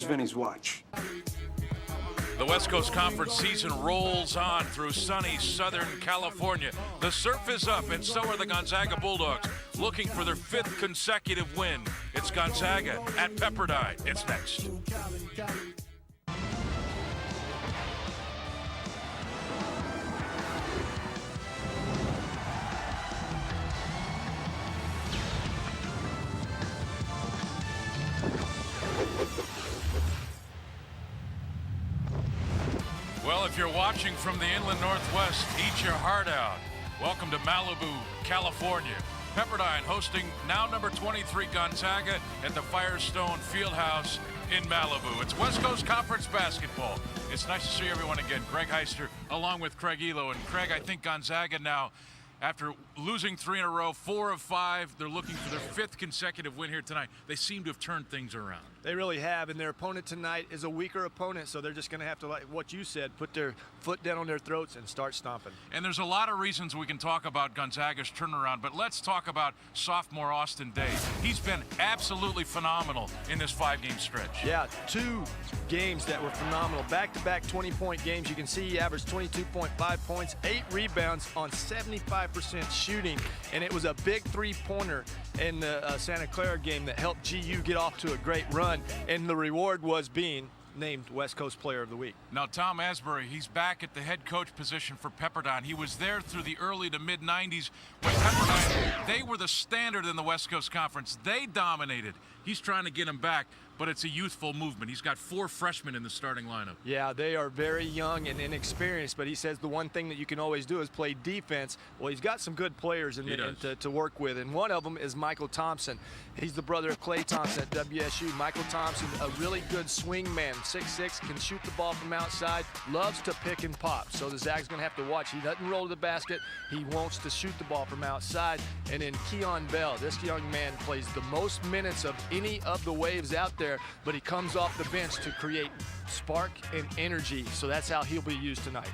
Vinny's watch. The West Coast Conference season rolls on through sunny Southern California. The surf is up, and so are the Gonzaga Bulldogs, looking for their 5th consecutive win. It's Gonzaga at Pepperdine. It's next. Well, if you're watching from the inland Northwest, eat your heart out. Welcome to Malibu, California. Pepperdine hosting now number 23 Gonzaga at the Firestone Fieldhouse in Malibu. It's West Coast Conference basketball. It's nice to see everyone again. Greg Heister along with Craig Elo. And Craig, I think Gonzaga now, after losing 3 in a row, 4 of 5, they're looking for their 5th consecutive win here tonight. They seem to have turned things around. They really have, and their opponent tonight is a weaker opponent, so they're just going to have to, like what you said, put their foot down on their throats and start stomping. And there's a lot of reasons we can talk about Gonzaga's turnaround, but let's talk about sophomore Austin Daye. He's been absolutely phenomenal in this 5-game stretch. Yeah, 2 games that were phenomenal. Back-to-back 20-point games. You can see he averaged 22.5 points, 8 rebounds on 75% shooting, and it was a big 3-pointer in the Santa Clara game that helped GU get off to a great run, and the reward was being named West Coast Player of the Week. Now, Tom Asbury, he's back at the head coach position for Pepperdine. He was there through the early to mid-90s when Pepperdine, they were the standard in the West Coast Conference. They dominated. He's trying to get him back, but it's a youthful movement. He's got 4 freshmen in the starting lineup. Yeah, they are very young and inexperienced, but he says the one thing that you can always do is play defense. Well, he's got some good players to work with, and one of them is Michael Thompson. He's the brother of Klay Thompson at WSU. Michael Thompson, a really good swing man, 6'6", can shoot the ball from outside, loves to pick and pop. So the Zag's going to have to watch. He doesn't roll to the basket. He wants to shoot the ball from outside. And then Keon Bell, this young man plays the most minutes of any of the waves out there, but he comes off the bench to create spark and energy. So that's how he'll be used tonight.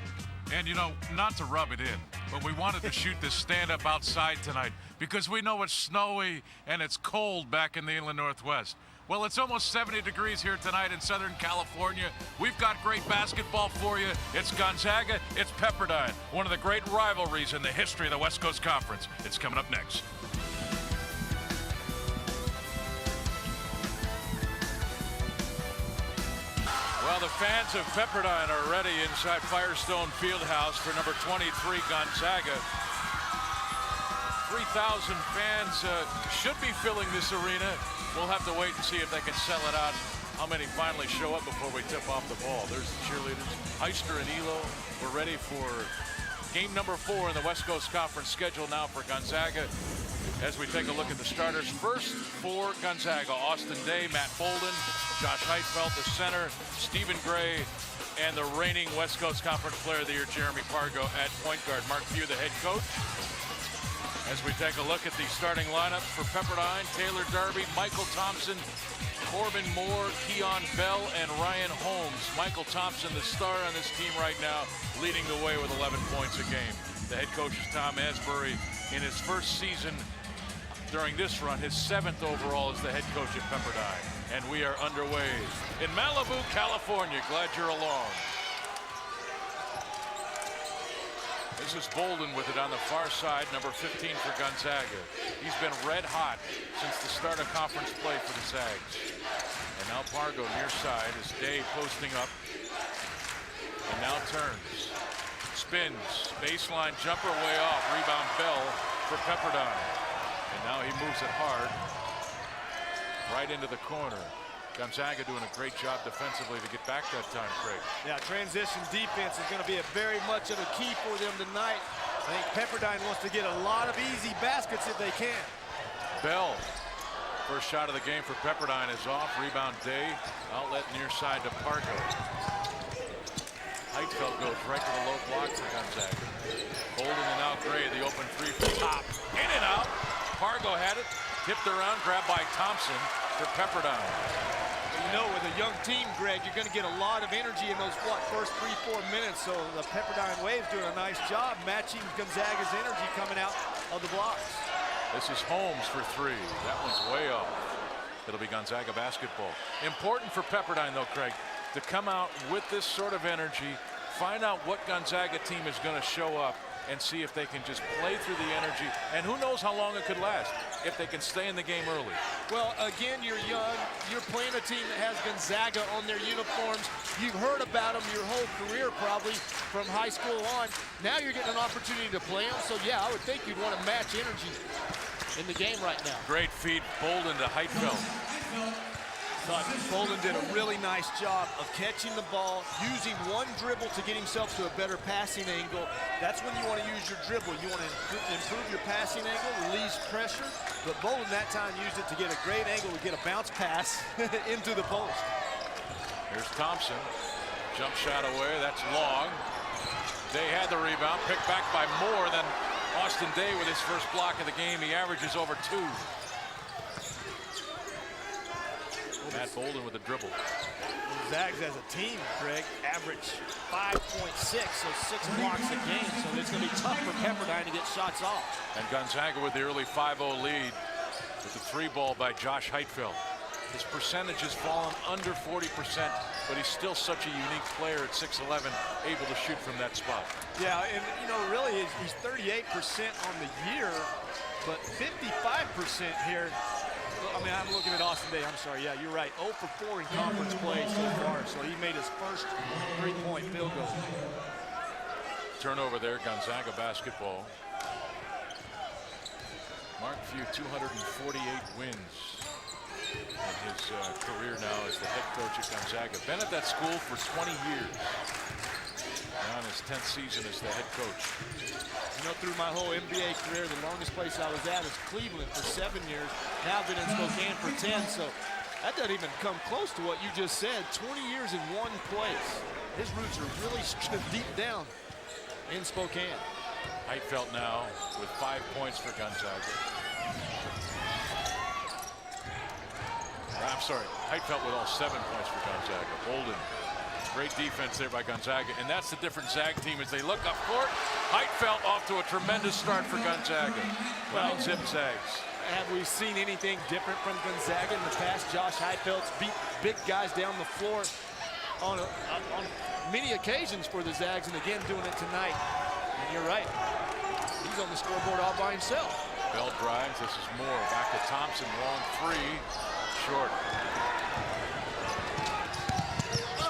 And, you know, not to rub it in, but we wanted to shoot this stand-up outside tonight because we know it's snowy and it's cold back in the inland Northwest. Well, it's almost 70 degrees here tonight in Southern California. We've got great basketball for you. It's Gonzaga, it's Pepperdine, one of the great rivalries in the history of the West Coast Conference. It's coming up next. Well, the fans of Pepperdine are ready inside Firestone Fieldhouse for number 23 Gonzaga. 3,000 fans should be filling this arena. We'll have to wait and see if they can sell it out. How many finally show up before we tip off the ball? There's the cheerleaders. Heister and Elo. We're ready for game number 4 in the West Coast Conference schedule now for Gonzaga. As we take a look at the starters, first for Gonzaga, Austin Daye, Matt Bolden, Josh Heitfeld, the center, Stephen Gray, and the reigning West Coast Conference Player of the Year, Jeremy Pargo, at point guard. Mark Few, the head coach. As we take a look at the starting lineup for Pepperdine, Taylor Darby, Michael Thompson, Corbin Moore, Keon Bell, and Ryan Holmes. Michael Thompson, the star on this team right now, leading the way with 11 points a game. The head coach is Tom Asbury. In his first season during this run, his 7th overall as the head coach at Pepperdine. And we are underway in Malibu, California. Glad you're along. This is Bolden with it on the far side, number 15 for Gonzaga. He's been red hot since the start of conference play for the Zags. And now Pargo near side as Daye posting up. And now turns. Spins. Baseline jumper way off. Rebound Bell for Pepperdine. And now he moves it hard. Right into the corner. Gonzaga doing a great job defensively to get back that time, Craig. Yeah, transition defense is going to be very much of a key for them tonight. I think Pepperdine wants to get a lot of easy baskets if they can. Bell, first shot of the game for Pepperdine is off. Rebound Daye, outlet near side to Pargo. Heitfeld goes right to the low block for Gonzaga. Bolden and now Gray, the open 3 for top. In and out. Pargo had it, tipped around, grabbed by Thompson for Pepperdine. You know, with a young team, Greg, you're going to get a lot of energy in those, first 3-4 minutes. So the Pepperdine Waves doing a nice job matching Gonzaga's energy coming out of the blocks. This is Holmes for 3. That one's way off. It'll be Gonzaga basketball. Important for Pepperdine, though, Craig, to come out with this sort of energy, find out what Gonzaga team is going to show up, and see if they can just play through the energy. And who knows how long it could last if they can stay in the game early. Well, again, you're young. You're playing a team that has Gonzaga on their uniforms. You've heard about them your whole career, probably from high school on. Now you're getting an opportunity to play them. So, yeah, I would think you'd want to match energy in the game right now. Great feed, Bolden to Heitfeld. Thought Bolden did a really nice job of catching the ball, using one dribble to get himself to a better passing angle. That's when you want to use your dribble. You want to improve your passing angle, release pressure. But Bolden that time used it to get a great angle to get a bounce pass into the post. Here's Thompson. Jump shot away. That's long. Day had the rebound, picked back by more than Austin Day with his first block of the game. He averages over 2. Matt Bolden with a dribble. Zags as a team, Greg, average 5.6, so 6 blocks a game. So it's going to be tough for Pepperdine to get shots off. And Gonzaga with the early 5-0 lead with the 3 ball by Josh Heitfeld. His percentage has fallen under 40%, but he's still such a unique player at 6'11", able to shoot from that spot. Yeah, and you know, really, he's 38% on the year, but 55% here. I mean, I'm looking at Austin Day. I'm sorry. Yeah, you're right. 0 for 4 in conference play so far. So he made his first 3-point field goal. Turnover there, Gonzaga basketball. Mark Few, 248 wins in his career now as the head coach at Gonzaga. Been at that school for 20 years. Now in his 10th season as the head coach. You know, through my whole NBA career, the longest place I was at was Cleveland for 7 years. Now I've been in Spokane for 10, so that doesn't even come close to what you just said. 20 years in one place. His roots are really deep down in Spokane. Heitfeld now with 5 points for Gonzaga. I'm sorry, Heitfeld with all 7 points for Gonzaga. Bolden. Great defense there by Gonzaga, and that's the different Zag team as they look up court. Heitfeld off to a tremendous start for Gonzaga. Well, zip Zags. Have we seen anything different from Gonzaga in the past? Josh Heitfeld's beat big guys down the floor on many occasions for the Zags, and again doing it tonight. And you're right, he's on the scoreboard all by himself. Bell drives. This is Moore. Back to Thompson. Long 3. Short.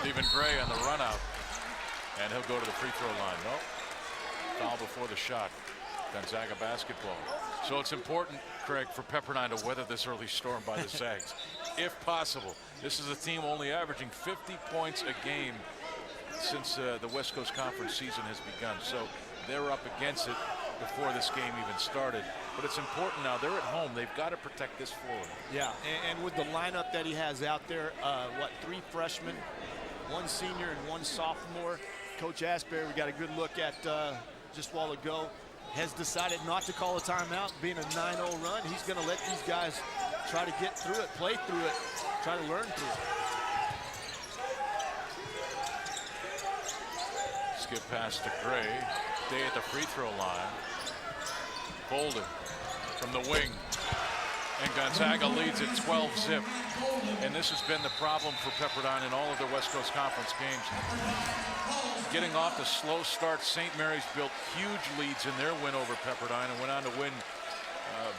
Stephen Gray on the run out, and he'll go to the free throw line. Nope. Foul before the shot. Gonzaga basketball. So it's important, Craig, for Pepperdine to weather this early storm by the Zags, if possible. This is a team only averaging 50 points a game since the West Coast Conference season has begun. So they're up against it before this game even started. But it's important now. They're at home. They've got to protect this floor. Yeah, and with the lineup that he has out there, 3 freshmen, 1 senior and 1 sophomore. Coach Asbury, we got a good look at just a while ago, has decided not to call a timeout. Being a 9-0 run, he's going to let these guys try to get through it, play through it, try to learn through it. Skip pass to Gray. Day at the free throw line. Bolden from the wing. And Gonzaga leads at 12-zip. And this has been the problem for Pepperdine in all of their West Coast Conference games. Getting off the slow start, St. Mary's built huge leads in their win over Pepperdine and went on to win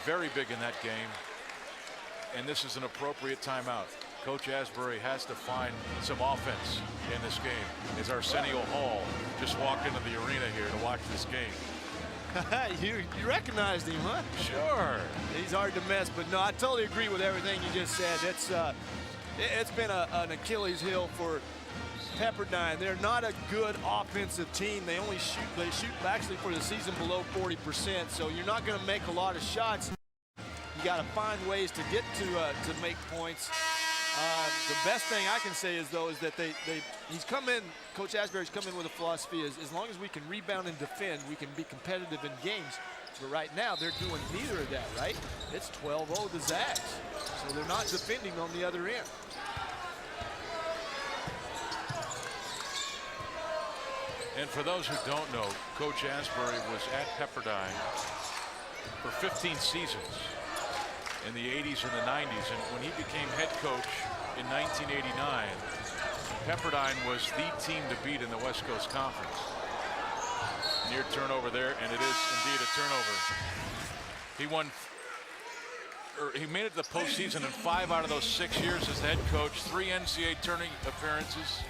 very big in that game. And this is an appropriate timeout. Coach Asbury has to find some offense in this game. As Arsenio Hall just walked into the arena here to watch this game. You recognized him, huh? Sure. He's hard to miss, but no, I totally agree with everything you just said. It's been an Achilles heel for Pepperdine. They're not a good offensive team. They shoot actually for the season below 40%. So you're not going to make a lot of shots. You got to find ways to get to make points. The best thing I can say is that he's come in, Coach Asbury's come in with a philosophy is as long as we can rebound and defend, we can be competitive in games. But right now, they're doing neither of that, right? It's 12-0 the Zags, so they're not defending on the other end. And for those who don't know, Coach Asbury was at Pepperdine for 15 seasons. in the 80s and the 90s. And when he became head coach in 1989, Pepperdine was the team to beat in the West Coast Conference. Near turnover there, and it is indeed a turnover. He made it to the postseason in 5 out of those 6 years as the head coach, 3 NCAA tournament appearances,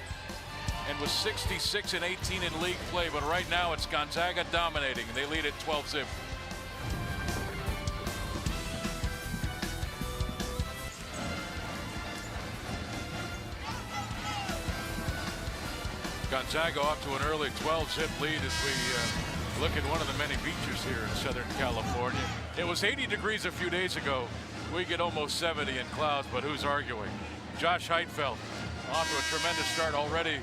and was 66 and 18 in league play. But right now it's Gonzaga dominating. They lead at 12-zip. Gonzaga off to an early 12-zip lead as we look at one of the many beaches here in Southern California. It was 80 degrees a few days ago. We get almost 70 in clouds, but who's arguing? Josh Heitfeld off to a tremendous start already.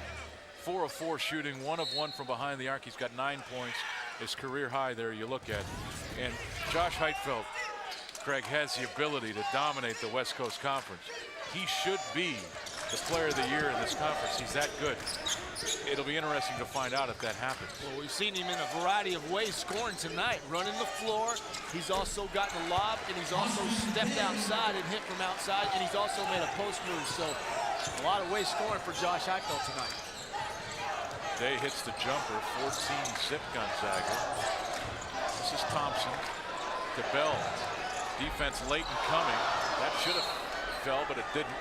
4 of 4 shooting, 1 of 1 from behind the arc. He's got 9 points, his career high there you look at. And Josh Heitfeld, Craig, has the ability to dominate the West Coast Conference. He should be the player of the year in this conference. He's that good. It'll be interesting to find out if that happens. Well, we've seen him in a variety of ways scoring tonight. Running the floor, he's also gotten a lob, and he's also stepped outside and hit from outside, and he's also made a post move. So a lot of ways scoring for Josh Heitfeld tonight. Day hits the jumper, 14-zip Gonzaga. This is Thompson to Bell. Defense late and coming. That should have fell, but it didn't.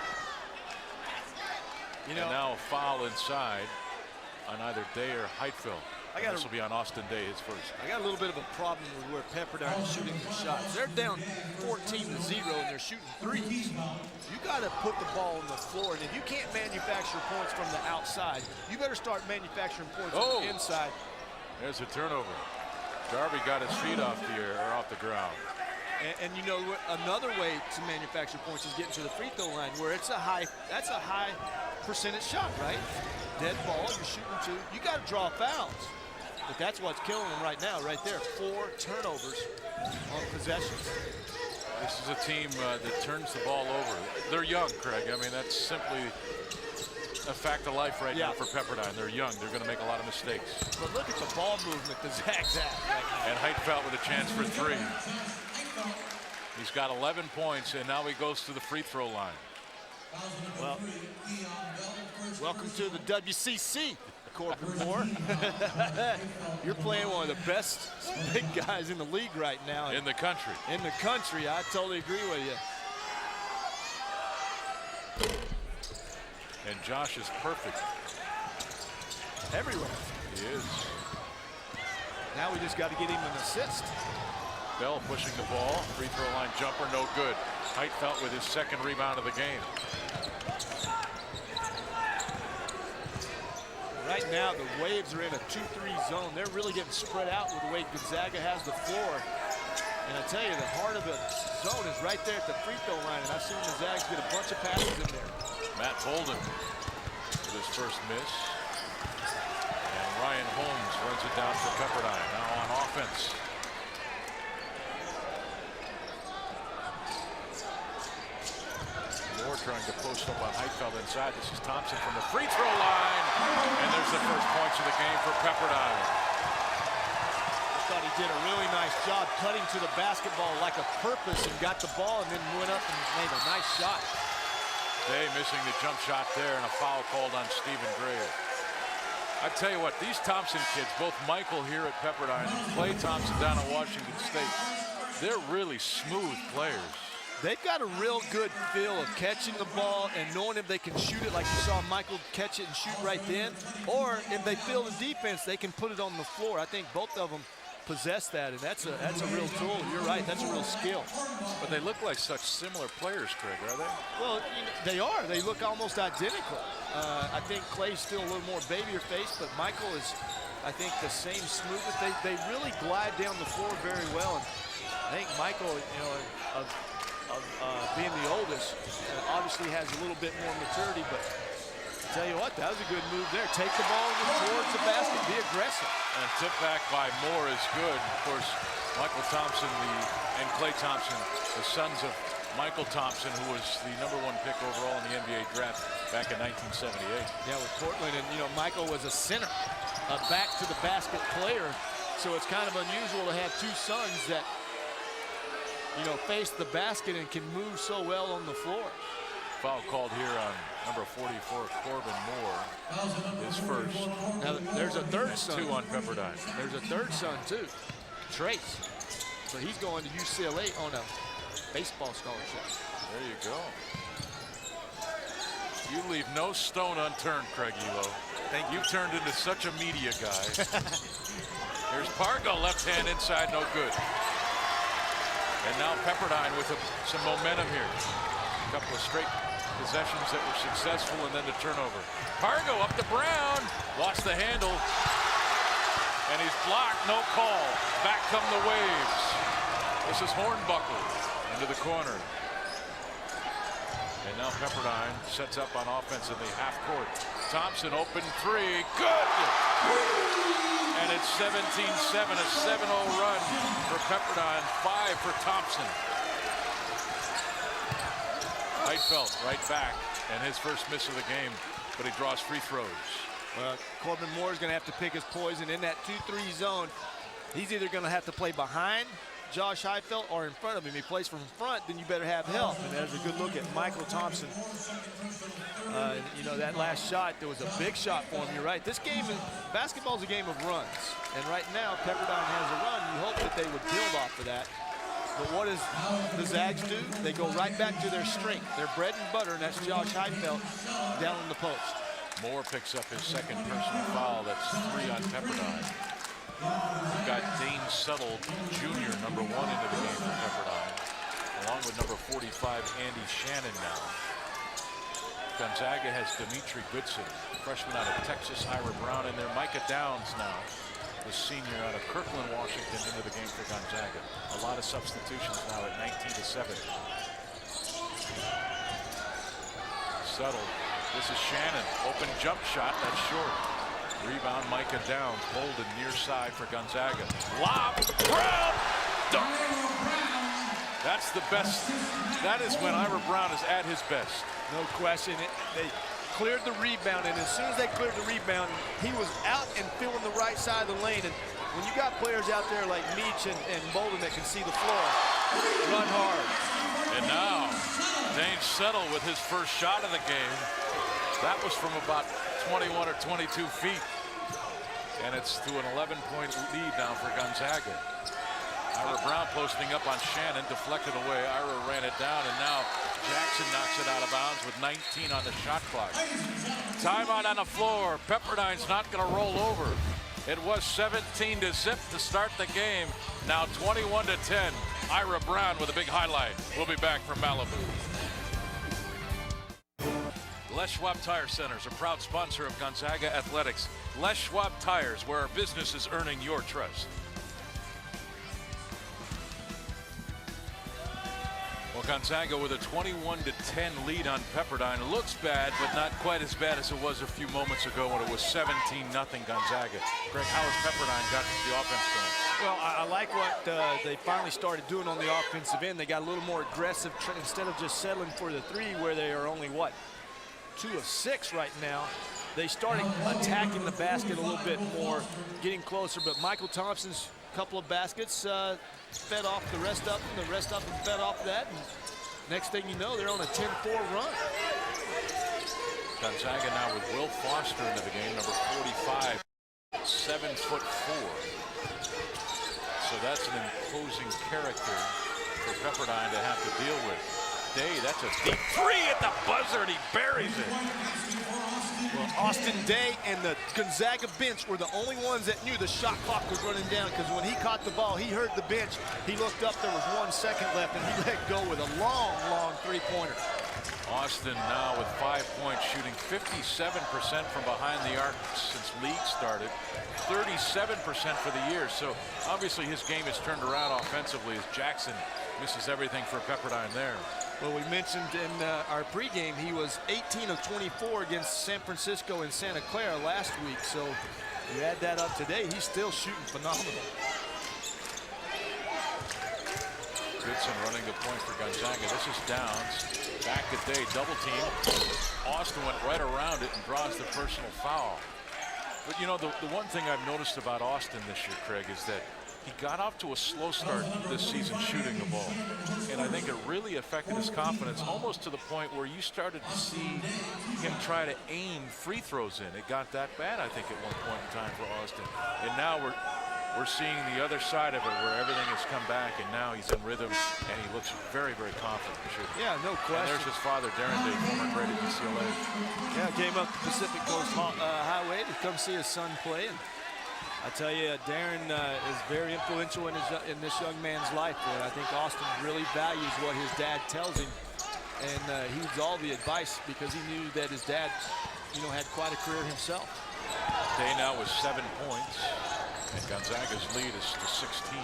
And now a foul inside on either Day or Heitfeld. This will be on Austin Day, his first. I got a little bit of a problem with where Pepperdine is shooting their shots. They're down 14-0 and they're shooting threes. You got to put the ball on the floor, and if you can't manufacture points from the outside, you better start manufacturing points from the inside. There's a turnover. Darby got his feet off the air or off the ground. And you know, another way to manufacture points is getting to the free throw line, where that's a high percentage shot, right? Dead ball, you're shooting 2. You got to draw fouls. But that's what's killing them right now, right there. 4 turnovers on possessions. This is a team that turns the ball over. They're young, Craig. I mean, that's simply a fact of life right now for Pepperdine. They're young. They're going to make a lot of mistakes. But look at the ball movement the Zags have right now. And Heitfeld with a chance for 3. He's got 11 points, and now he goes to the free throw line. Well, welcome to the WCC, Corbin Moore. You're playing one of the best big guys in the league right now. In the country. In the country, I totally agree with you. And Josh is perfect. Everywhere. He is. Now we just got to get him an assist. Bell pushing the ball. Free throw line jumper, no good. Heitfeld with his 2nd rebound of the game. Right now, the Waves are in a 2-3 zone. They're really getting spread out with the way Gonzaga has the floor. And I tell you, the heart of the zone is right there at the free throw line. And I've seen the Zags get a bunch of passes in there. Matt Bolden with his first miss. And Ryan Holmes runs it down for Pepperdine. Now on offense. Trying to post up on Heitfeld inside. This is Thompson from the free throw line. And there's the first points of the game for Pepperdine. I thought he did a really nice job cutting to the basketball like a purpose and got the ball and then went up and made a nice shot. Day missing the jump shot there and a foul called on Stephen Grave. I tell you what, these Thompson kids, both Michael here at Pepperdine and Klay Thompson down at Washington State, they're really smooth players. They've got a real good feel of catching the ball and knowing if they can shoot it like you saw Michael catch it and shoot right then, or if they feel the defense, they can put it on the floor. I think both of them possess that, and that's a real tool. You're right, that's a real skill. But they look like such similar players, Craig, are they? Well, they are. They look almost identical. I think Clay's still a little more babier face, but Michael is, I think, the same smoothness. They really glide down the floor very well. And I think Michael, you know, being the oldest, obviously has a little bit more maturity, but I tell you what, that was a good move there. Take the ball towards the basket, be aggressive. And tip back by Moore is good. Of course, Michael Thompson and Klay Thompson, the sons of Michael Thompson, who was the #1 pick overall in the NBA draft back in 1978. Yeah, with Portland, and you know, Michael was a center, a back to the basket player, so it's kind of unusual to have 2 sons that you know, face the basket and can move so well on the floor. Foul called here on number 44, Corbin Moore, his first. Now, there's a third and son. 2 on Pepperdine. There's a third son, too, Trace. So he's going to UCLA on a baseball scholarship. There you go. You leave no stone unturned, Craig Elo. You've turned into such a media guy. Here's Pargo, left hand inside, no good. And now Pepperdine with some momentum here. A couple of straight possessions that were successful, and then the turnover. Pargo up to Brown, lost the handle, and he's blocked, no call. Back come the Waves. This is Hornbuckle into the corner. And now Pepperdine sets up on offense in the half court. Thompson open 3, good! And it's 17-7, a 7-0 run for Pepperdine, 5 for Thompson. Heitfeld right back, and his first miss of the game, but he draws free throws. Well, Corbin Moore is going to have to pick his poison in that 2-3 zone. He's either going to have to play behind Josh Heitfeld or in front of him. He plays from front, then you better have help. And there's a good look at Michael Thompson. You know, that last shot, there was a big shot for him. You're right. This game, basketball is a game of runs. And right now, Pepperdine has a run. You hope that they would build off of that. But what does the Zags do? They go right back to their strength, their bread and butter, and that's Josh Heitfeld down in the post. Moore picks up his second personal foul. That's 3 on Pepperdine. We've got Dane Settle Jr., number 1 into the game for Pepperdine, along with number 45, Andy Shannon now. Gonzaga has Dimitri Goodson, freshman out of Texas, Ira Brown in there. Micah Downs now, the senior out of Kirkland, Washington, into the game for Gonzaga. A lot of substitutions now at 19-7. Settle. This is Shannon. Open jump shot. That's short. Rebound, Micah Downs. Bolden near side for Gonzaga. Lob. Brown. Dunk. That's the best. That is when Ira Brown is at his best. No question. They cleared the rebound, and as soon as they cleared the rebound, he was out and filling the right side of the lane. And when you got players out there like Meach and Bolden that can see the floor, run hard. And now, Dane Settle with his first shot of the game. That was from about 21 or 22 feet. And it's to an 11-point lead now for Gonzaga. Ira Brown posting up on Shannon, deflected away. Ira ran it down, and now Jackson knocks it out of bounds with 19 on the shot clock. Timeout on the floor. Pepperdine's not going to roll over. It was 17-0 to start the game. Now 21-10. Ira Brown with a big highlight. We'll be back from Malibu. Les Schwab Tire Centers, a proud sponsor of Gonzaga Athletics. Les Schwab Tires, where our business is earning your trust. Well, Gonzaga with a 21-10 lead on Pepperdine. Looks bad, but not quite as bad as it was a few moments ago when it was 17-0 Gonzaga. Greg, how has Pepperdine got the offense going? Well, I like what they finally started doing on the offensive end. They got a little more aggressive instead of just settling for the 3 where they are only, what, 2 of 6 right now. They started attacking the basket a little bit more, getting closer. But Michael Thompson's couple of baskets fed off the rest of them. The rest of them fed off that. And next thing you know, they're on a 10-4 run. Gonzaga now with Will Foster into the game, number 45, 7'4". So that's an imposing character for Pepperdine to have to deal with. Day, that's a deep 3 at the buzzer, and he buries it. Well, Austin Day and the Gonzaga bench were the only ones that knew the shot clock was running down, because when he caught the ball, he heard the bench. He looked up, there was 1 second left, and he let go with a long, long three-pointer. Austin now with 5 points, shooting 57% from behind the arc since league started, 37% for the year. So obviously his game has turned around offensively as Jackson misses everything for Pepperdine there. Well, we mentioned in our pregame he was 18 of 24 against San Francisco and Santa Clara last week. So you add that up today, he's still shooting phenomenal. Goodson running the point for Gonzaga. This is Downs. Back to Day, double team. Austin went right around it and draws the personal foul. But you know, the one thing I've noticed about Austin this year, Craig, is that He got off to a slow start this season shooting the ball, and I think it really affected his confidence, almost to the point where you started to see him try to aim free throws in. It got that bad, I think, at one point in time for Austin. And now we're seeing the other side of it, where everything has come back, and now he's in rhythm, and he looks very, very confident shooting. Yeah, no question. And there's his father, Darren Day, former great at UCLA. Yeah, came up the Pacific Coast Highway to come see his son play. And I tell you, Darren is very influential in this young man's life. I think Austin really values what his dad tells him, and he heeds all the advice because he knew that his dad, had quite a career himself. Day now with 7 points, and Gonzaga's lead is to 16.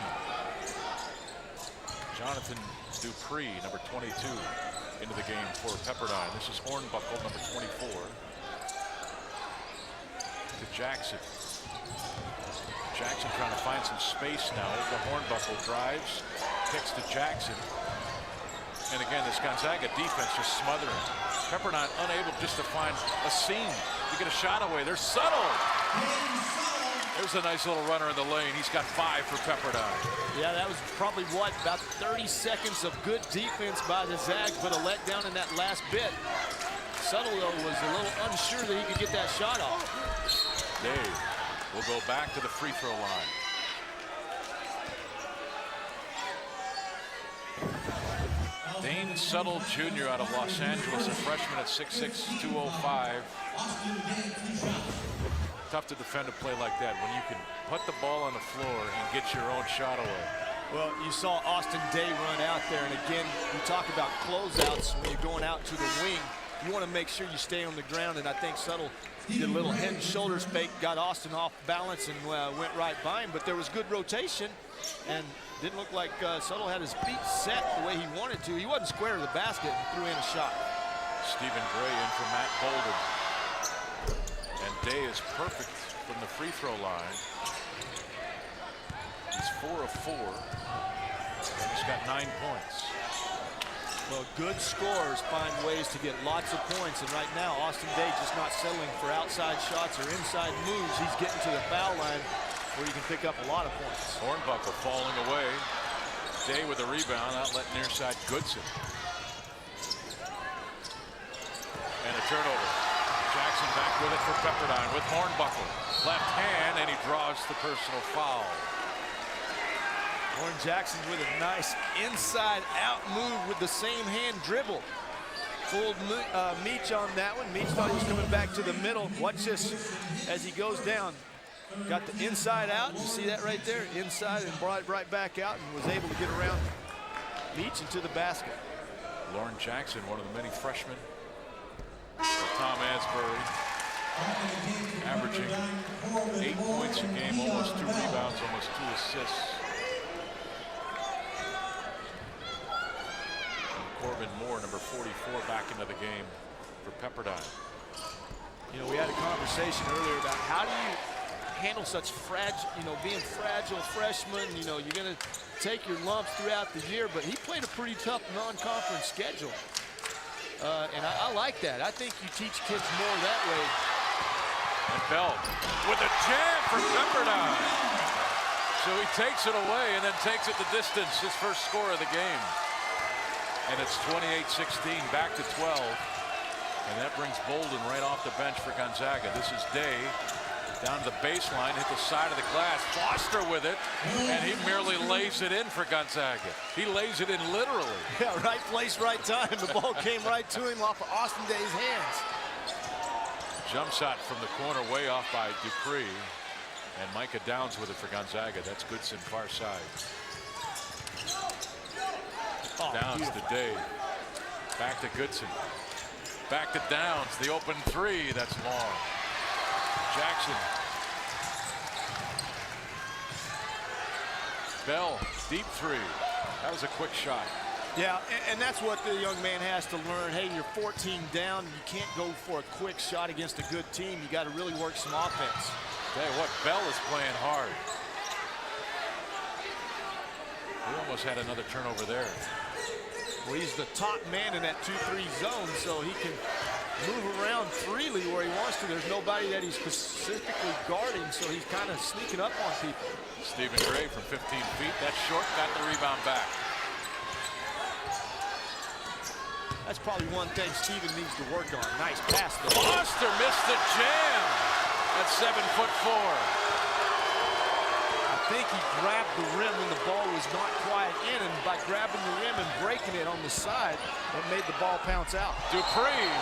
Jonathan Dupree, number 22, into the game for Pepperdine. This is Hornbuckle, number 24. To Jackson. Jackson trying to find some space now. The Hornbuckle drives, kicks to Jackson. And again, this Gonzaga defense just smothering. Pepperdine unable just to find a seam to get a shot away. They're subtle. There's a nice little runner in the lane. He's got 5 for Pepperdine. Yeah, that was probably, about 30 seconds of good defense by the Zags, but a letdown in that last bit. Subtle, though, was a little unsure that he could get that shot off. Dave will go back to the free throw line. Dane Subtle Jr. out of Los Angeles, a freshman at 6'6", 205. Tough to defend a play like that when you can put the ball on the floor and get your own shot away. Well, you saw Austin Day run out there, and again, we talk about closeouts when you're going out to the wing. You want to make sure you stay on the ground, and I think Subtle did a little head and shoulders fake, got Austin off balance, and went right by him. But there was good rotation, and didn't look like Subtle had his feet set the way he wanted to. He wasn't square to the basket and threw in a shot. Stephen Gray in for Matt Bolden. And Day is perfect from the free throw line. He's 4 of 4. And he's got 9 points. Well, good scorers find ways to get lots of points, and right now Austin Day just not settling for outside shots or inside moves. He's getting to the foul line where you can pick up a lot of points. Hornbuckle falling away. Day with a rebound, outlet near side Goodson. And a turnover. Jackson back with it for Pepperdine with Hornbuckle. Left hand, and he draws the personal foul. Warren Jackson with a nice inside-out move with the same hand dribble. Fooled Meach on that one. Meach thought he was coming back to the middle. Watch this as he goes down. Got the inside out. You see that right there? Inside and brought it right back out and was able to get around Meach into the basket. Lauren Jackson, one of the many freshmen for Tom Asbury, averaging 8 points a game, almost 2 rebounds, almost 2 assists. Corbin Moore, number 44, back into the game for Pepperdine. We had a conversation earlier about how do you handle such fragile, being fragile freshman. You're going to take your lumps throughout the year, but he played a pretty tough non-conference schedule. And I like that. I think you teach kids more that way. And Bell with a jam for Pepperdine. So he takes it away and then takes it the distance, his first score of the game. And it's 28-16, back to 12. And that brings Bolden right off the bench for Gonzaga. This is Day down to the baseline, hit the side of the glass. Foster with it, and he merely lays it in for Gonzaga. He lays it in literally. Yeah, right place, right time. The ball came right to him off of Austin Day's hands. Jump shot from the corner, way off by Dupree. And Micah Downs with it for Gonzaga. That's Goodson, far side. Downs to Day. Back to Goodson. Back to Downs. The open 3. That's long. Jackson. Bell, deep 3. That was a quick shot. Yeah, and that's what the young man has to learn. Hey, you're 14 down. You can't go for a quick shot against a good team. You got to really work some offense. Tell you what, Bell is playing hard. We almost had another turnover there. Well, he's the top man in that 2-3 zone, so he can move around freely where he wants to. There's nobody that he's specifically guarding, so he's kind of sneaking up on people. Stephen Gray from 15 feet. That's short, got the rebound back. That's probably one thing Stephen needs to work on. Nice pass though. Foster missed the jam at 7'4". I think he grabbed the rim when the ball was not quite in, and by grabbing the rim and breaking it on the side, that made the ball pounce out. Dupree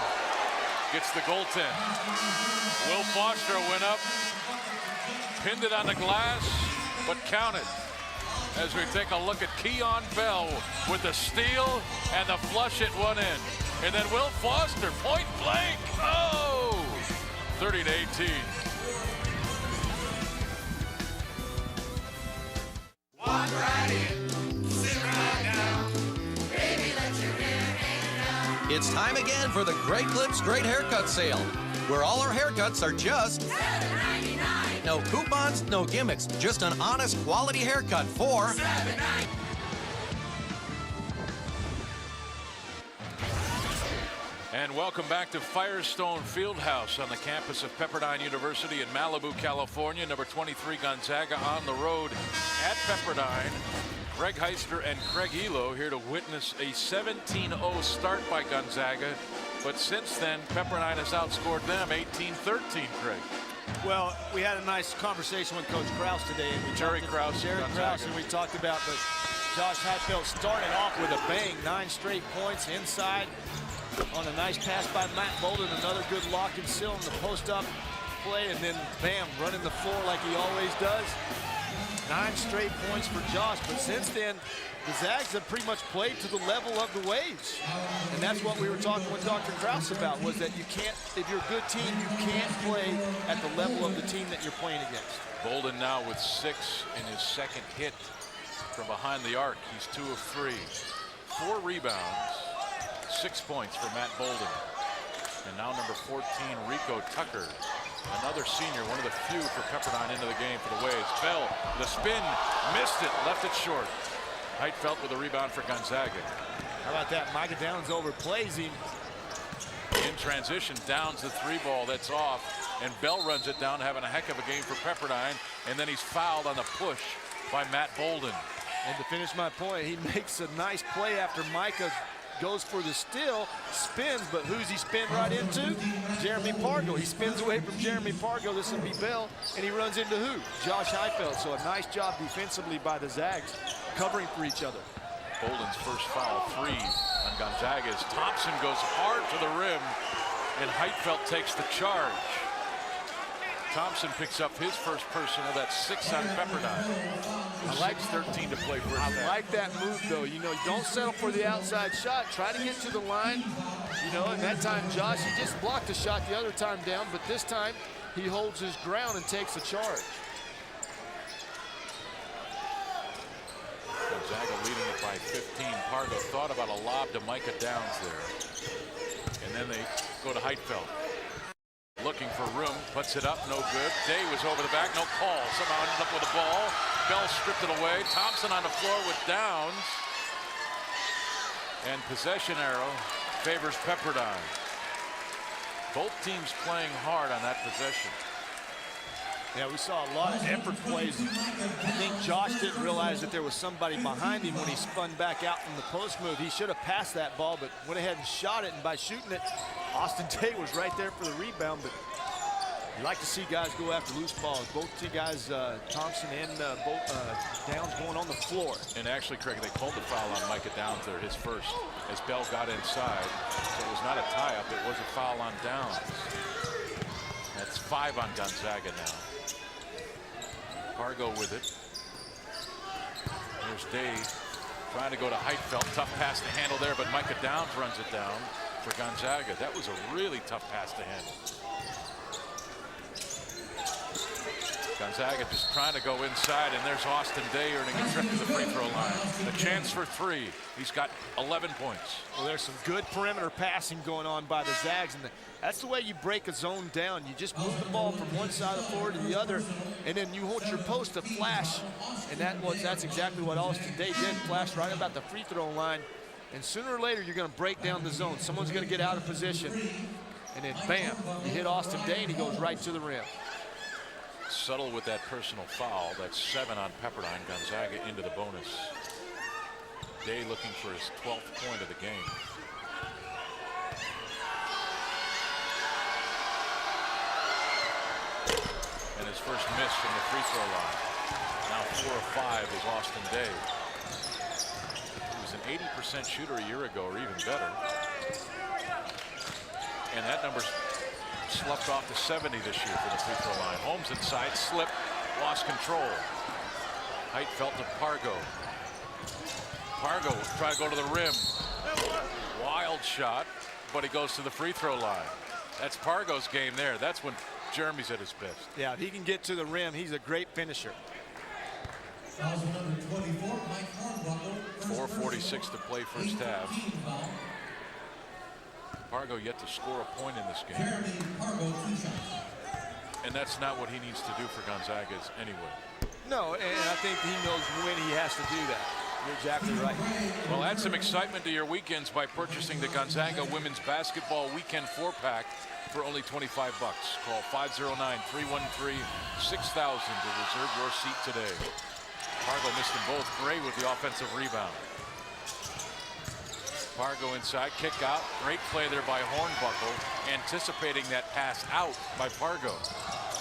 gets the goaltend. Will Foster went up, pinned it on the glass, but counted. As we take a look at Keon Bell with the steal and the flush at one end. And then Will Foster, point blank. Oh! 30-18. Walk right in, sit right down. Baby, let your hair hang down. It's time again for the Great Clips Great Haircut Sale, where all our haircuts are just $7.99. no coupons, no gimmicks, just an honest quality haircut for $7.99. And welcome back to Firestone Fieldhouse on the campus of Pepperdine University in Malibu, California. Number 23 Gonzaga on the road at Pepperdine. Greg Heister and Craig Elo here to witness a 17-0 start by Gonzaga. But since then, Pepperdine has outscored them 18-13, Craig. Well, we had a nice conversation with Coach Krause today. And Jerry Krause, and we talked about, but Josh Heupel started off with a bang, 9 straight points inside on a nice pass by Matt Bolden, another good lock and seal in the post-up play, and then bam, running the floor like he always does. 9 straight points for Josh, but since then, the Zags have pretty much played to the level of the Waves. And that's what we were talking with Dr. Krause about, was that you can't, if you're a good team, you can't play at the level of the team that you're playing against. Bolden now with 6 in his second hit from behind the arc. He's 2 of 3. 4 rebounds, 6 points for Matt Bolden. And now number 14, Rico Tucker. Another senior, one of the few for Pepperdine into the game for the Waves. Fell, the spin, missed it, left it short. Heitfeld with a rebound for Gonzaga. How about that? Micah Downs overplays him. In transition, Downs the 3 ball that's off, and Bell runs it down, having a heck of a game for Pepperdine, and then he's fouled on the push by Matt Bolden. And to finish my point, he makes a nice play after Micah goes for the steal, spins, but who's he spin right into? Jeremy Pargo. He spins away from Jeremy Pargo. This will be Bell, and he runs into who? Josh Heupel. So a nice job defensively by the Zags, covering for each other. Bolden's first foul, 3 on Gonzaga as Thompson goes hard to the rim, and Heitfeld takes the charge. Thompson picks up his first personal. That's 6 on Pepperdine. I like 13 to play for. I like that move, though. You know, don't settle for the outside shot. Try to get to the line. You know, and that time, Josh, he just blocked the shot the other time down, but this time he holds his ground and takes the charge. Gonzaga leading it by 15. Pargo thought about a lob to Micah Downs there. And then they go to Heitfeld. Looking for room, puts it up, no good. Day was over the back, no call. Somehow ended up with the ball. Bell stripped it away. Thompson on the floor with Downs. And possession arrow favors Pepperdine. Both teams playing hard on that possession. Yeah, we saw a lot of effort plays. I think Josh didn't realize that there was somebody behind him when he spun back out from the post move. He should have passed that ball, but went ahead and shot it, and by shooting it, Austin Day was right there for the rebound. But you like to see guys go after loose balls. Both two guys, Thompson and Downs, going on the floor. And actually, Craig, they called the foul on Micah Downs there, his first, as Bell got inside. So it was not a tie-up, it was a foul on Downs. That's 5 on Gonzaga now. Pargo with it. There's Day trying to go to Heitfeld. Tough pass to handle there, but Micah Downs runs it down for Gonzaga. That was a really tough pass to handle. Gonzaga just trying to go inside, and there's Austin Day earning a trip to the free throw line. A chance for 3. He's got 11 points. Well, there's some good perimeter passing going on by the Zags, and that's the way you break a zone down. You just move the ball from one side of the floor to the other, and then you hold your post to flash, and that's exactly what Austin Day did. Flash right about the free throw line, and sooner or later you're going to break down the zone. Someone's going to get out of position. and then bam, you hit Austin Day and he goes right to the rim. Subtle with that personal foul. That's 7 on Pepperdine. Gonzaga into the bonus. Day looking for his 12th point of the game. And his first miss from the free throw line. Now 4 of 5 is Austin Day. He was an 80% shooter a year ago, or even better. And that number's sloughed off to 70 this year for the free throw line. Holmes inside, slip, lost control. Heitfeld to Pargo. Pargo will try to go to the rim. Wild shot, but he goes to the free throw line. That's Pargo's game there. That's when Jeremy's at his best. Yeah, if he can get to the rim, he's a great finisher. 4:46 to play first half. Pargo yet to score a point in this game. And that's not what he needs to do for Gonzaga's anyway. No, and I think he knows when he has to do that. You're exactly right. Well, add some excitement to your weekends by purchasing the Gonzaga Women's Basketball Weekend 4-pack for only $25. Call 509-313-6000 to reserve your seat today. Pargo missed them both. Gray with the offensive rebound. Pargo inside, kick out. Great play there by Hornbuckle, anticipating that pass out by Pargo.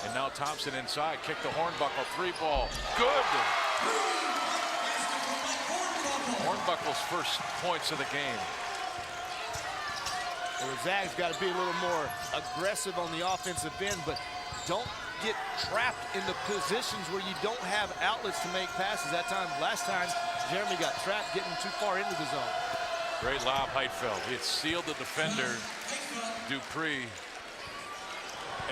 And now Thompson inside, kick to Hornbuckle, 3-ball. Good! Hornbuckle's first points of the game. Well, Zag's got to be a little more aggressive on the offensive end, but don't get trapped in the positions where you don't have outlets to make passes. Last time, Jeremy got trapped getting too far into the zone. Great lob, Heitfeld. He had sealed the defender, Dupree,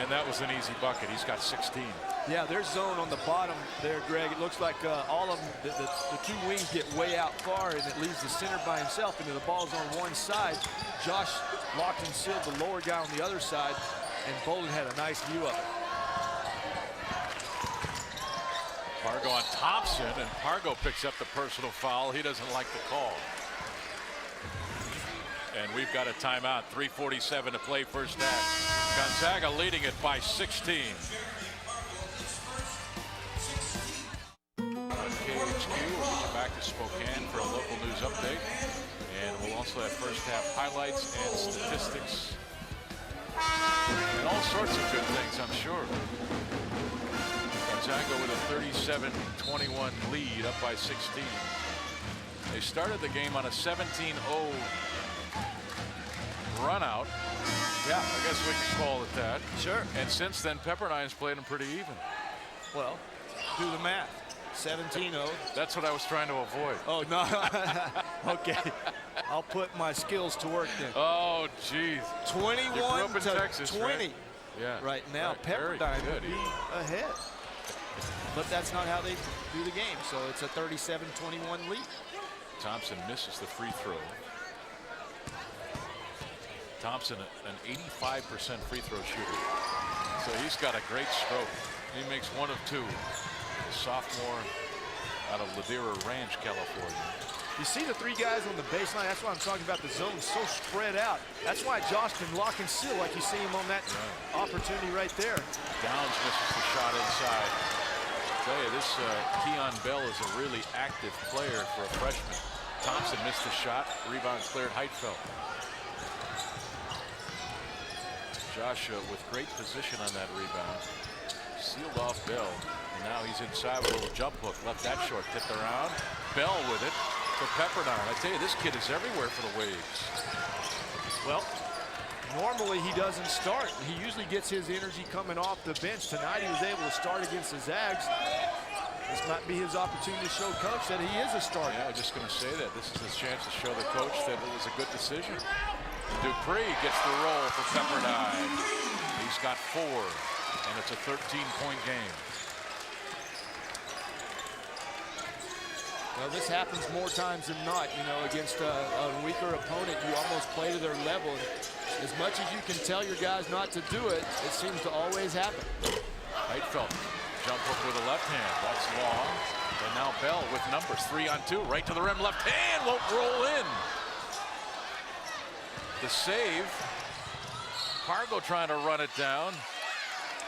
and that was an easy bucket. He's got 16. Yeah, their zone on the bottom there, Greg. It looks like all of them, the two wings get way out far, and it leaves the center by himself, and the ball's on one side. Josh locked and sealed the lower guy on the other side, and Bolden had a nice view of it. Pargo on Thompson, and Pargo picks up the personal foul. He doesn't like the call. And we've got a timeout. 3:47 to play first half. Gonzaga leading it by 16. KHQ, we'll get back to Spokane for a local news update. And we'll also have first half highlights and statistics. And all sorts of good things, I'm sure. Gonzaga with a 37-21 lead, up by 16. They started the game on a 17-0 run out. Yeah, I guess we can call it that. Sure. And since then, Pepperdine's played them pretty even. Well, do the math. 17-0. That's what I was trying to avoid. Oh, no. Okay. I'll put my skills to work then. Oh, geez. 21 to Texas, 20. Right? Yeah. Right now, right. Pepperdine would be ahead. But that's not how they do the game. So it's a 37-21 lead. Thompson misses the free throw. Thompson, an 85% free throw shooter. So he's got a great stroke. He makes 1 of 2. A sophomore out of Ladera Ranch, California. You see the three guys on the baseline. That's why I'm talking about the zone so spread out. That's why Josh can lock and seal like you see him on that opportunity right there. Downs misses the shot inside. I tell you, this Keon Bell is a really active player for a freshman. Thompson missed the shot. Rebound cleared Heitfeld. Josh with great position on that rebound. Sealed off Bell. And now he's inside with a little jump hook. Left that short, tipped around. Bell with it for Pepperdine. I tell you, this kid is everywhere for the Waves. Well, normally he doesn't start. He usually gets his energy coming off the bench. Tonight he was able to start against the Zags. This might be his opportunity to show coach that he is a starter. Yeah, I was just going to say that. This is his chance to show the coach that it was a good decision. Dupree gets the roll for Pepperdine. He's got 4, and it's a 13-point game. Well, this happens more times than not, you know, against a weaker opponent. You almost play to their level. And as much as you can tell your guys not to do it, it seems to always happen. Heitfeld, jump hook with a left hand. That's long. And now Bell with numbers. 3 on 2. Right to the rim. Left hand won't roll in. The save Pargo trying to run it down.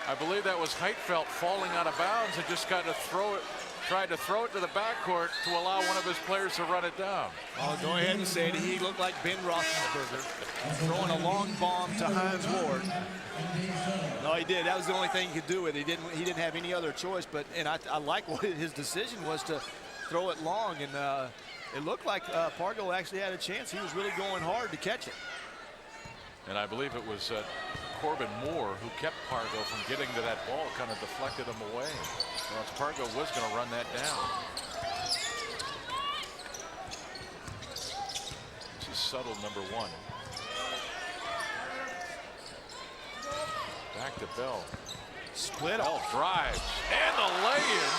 I believe that was Heitfeld falling out of bounds and just got to throw it. Tried to throw it to the backcourt to allow one of his players to run it down. I'll go ahead and say it. He looked like Ben Roethlisberger throwing a long bomb to Hines Ward. No, he did. That was the only thing he could do with it. He didn't have any other choice. But I like what his decision was to throw it long, and it looked like Pargo actually had a chance. He was really going hard to catch it. And I believe it was Corbin Moore who kept Pargo from getting to that ball, kind of deflected him away. Well, Pargo was going to run that down. This is Subtle, number 1. Back to Bell. Split Bell drives. And the lay-in.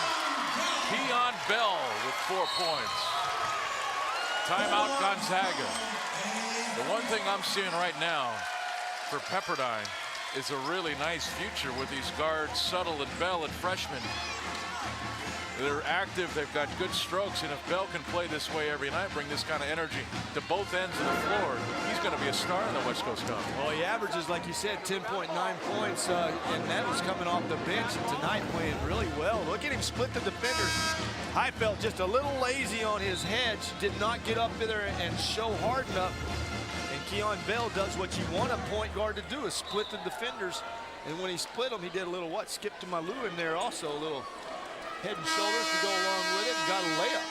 Keon Bell with 4 points. Timeout Gonzaga. The one thing I'm seeing right now for Pepperdine is a really nice future with these guards, Subtle and Bell, and freshmen. They're active, they've got good strokes, and if Bell can play this way every night, bring this kind of energy to both ends of the floor, he's going to be a star in the West Coast Conference. Well, he averages, like you said, 10.9 points, and that was coming off the bench, and tonight playing really well. Look at him split the defenders. Heitfeld just a little lazy on his hedge, did not get up there and show hard enough. And Keon Bell does what you want a point guard to do, is split the defenders. And when he split them, he did a little skip to Malou in there also, a little head and shoulders to go along with it, and got a layup.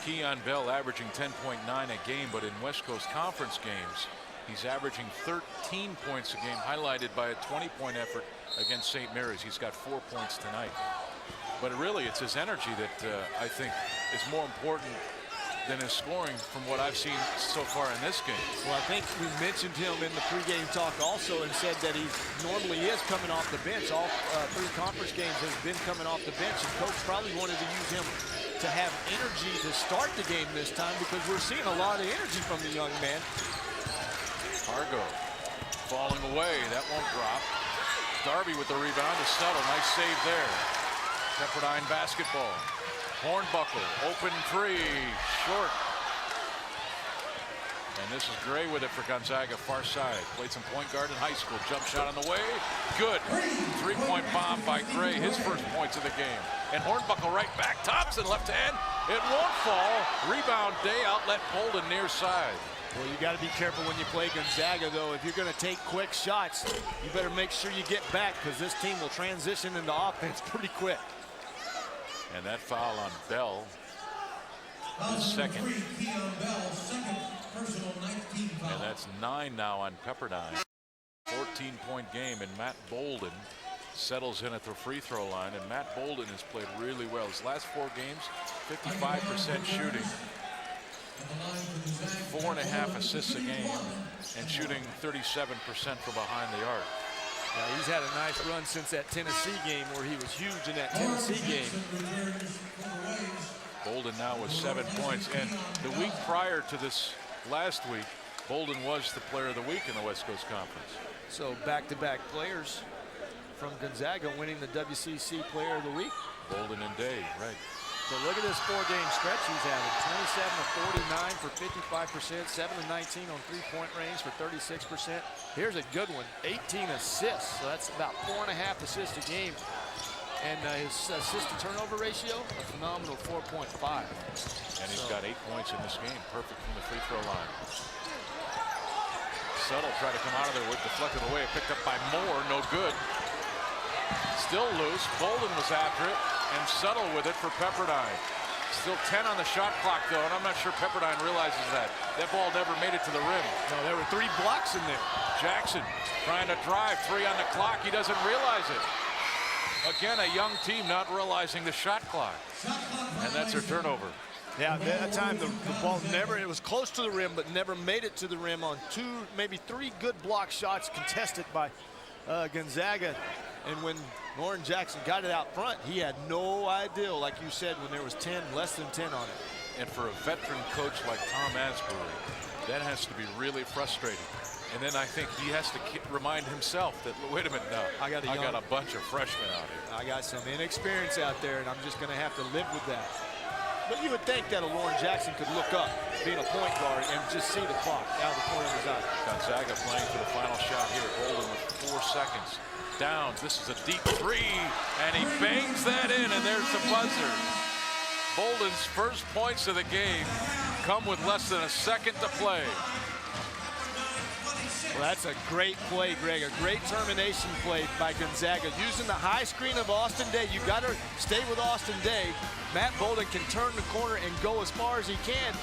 Keon Bell averaging 10.9 a game, but in West Coast Conference games, he's averaging 13 points a game, highlighted by a 20-point effort against St. Mary's. He's got 4 points tonight. But really, it's his energy that I think is more important than his scoring from what I've seen so far in this game. Well, I think we mentioned him in the pregame talk also and said that he normally is coming off the bench. All 3 conference games has been coming off the bench, and coach probably wanted to use him to have energy to start the game this time because we're seeing a lot of energy from the young man. Pargo falling away. That won't drop. Darby with the rebound to Settle. Nice save there. Pepperdine basketball. Hornbuckle, open 3, short. And this is Gray with it for Gonzaga, far side. Played some point guard in high school. Jump shot on the way. Good. 3-point bomb by Gray, his first points of the game. And Hornbuckle right back. Thompson left hand. It won't fall. Rebound Day, outlet Bolden near side. Well, you got to be careful when you play Gonzaga, though. If you're going to take quick shots, you better make sure you get back because this team will transition into offense pretty quick. And that foul on Bell is second. And that's 9 now on Pepperdine. 14-point game, and Matt Bolden settles in at the free throw line. And Matt Bolden has played really well. His last 4 games, 55% shooting, 4.5 assists a game, and shooting 37% from behind the arc. Yeah, he's had a nice run since that Tennessee game where he was huge in that Tennessee game. Bolden now with 7 points, and the week prior to this last week, Bolden was the player of the week in the West Coast Conference. So back-to-back players from Gonzaga winning the WCC Player of the Week. Bolden and Day, right. So look at this 4-game stretch he's having. 27 of 49 for 55%, 7 of 19 on 3-point range for 36%. Here's a good one, 18 assists. So that's about 4.5 assists a game. And his assist to turnover ratio, a phenomenal 4.5. And he's got 8 points in this game, perfect from the free throw line. Settle tried to come out of there with deflected away, picked up by Moore, no good. Still loose, Bolden was after it, and Settle with it for Pepperdine. Still 10 on the shot clock though, and I'm not sure Pepperdine realizes that. That ball never made it to the rim. No, there were 3 blocks in there. Jackson trying to drive, 3 on the clock, he doesn't realize it. Again, a young team not realizing the shot clock. And that's their turnover. Yeah, that time the ball never, it was close to the rim, but never made it to the rim on 2, maybe 3 good block shots contested by Gonzaga. And when Lauren Jackson got it out front, he had no idea, like you said, when there was 10, less than 10 on it. And for a veteran coach like Tom Asbury, that has to be really frustrating. And then I think he has to remind himself that, wait a minute now, I got a bunch of freshmen out here. I got some inexperience out there, and I'm just going to have to live with that. But you would think that a Lauren Jackson could look up, being a point guard, and just see the clock out of the corner of his eye. Gonzaga playing for the final shot here. Bolden with 4 seconds. Downs, this is a deep three, and he bangs that in, and there's the buzzer. Bolden's first points of the game come with less than a second to play. Well, that's a great play, Greg. A great termination play by Gonzaga. Using the high screen of Austin Day. You got to stay with Austin Day. Matt Bolden can turn the corner and go as far as he can.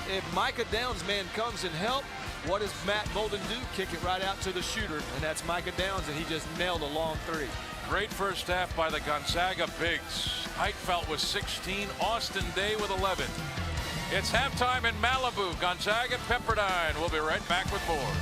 If Micah Downs' man comes and help, what does Matt Bolden do? Kick it right out to the shooter, and that's Micah Downs, and he just nailed a long three. Great first half by the Gonzaga bigs. Heitfeld with 16, Austin Day with 11. It's halftime in Malibu. Gonzaga, Pepperdine. We'll be right back with more.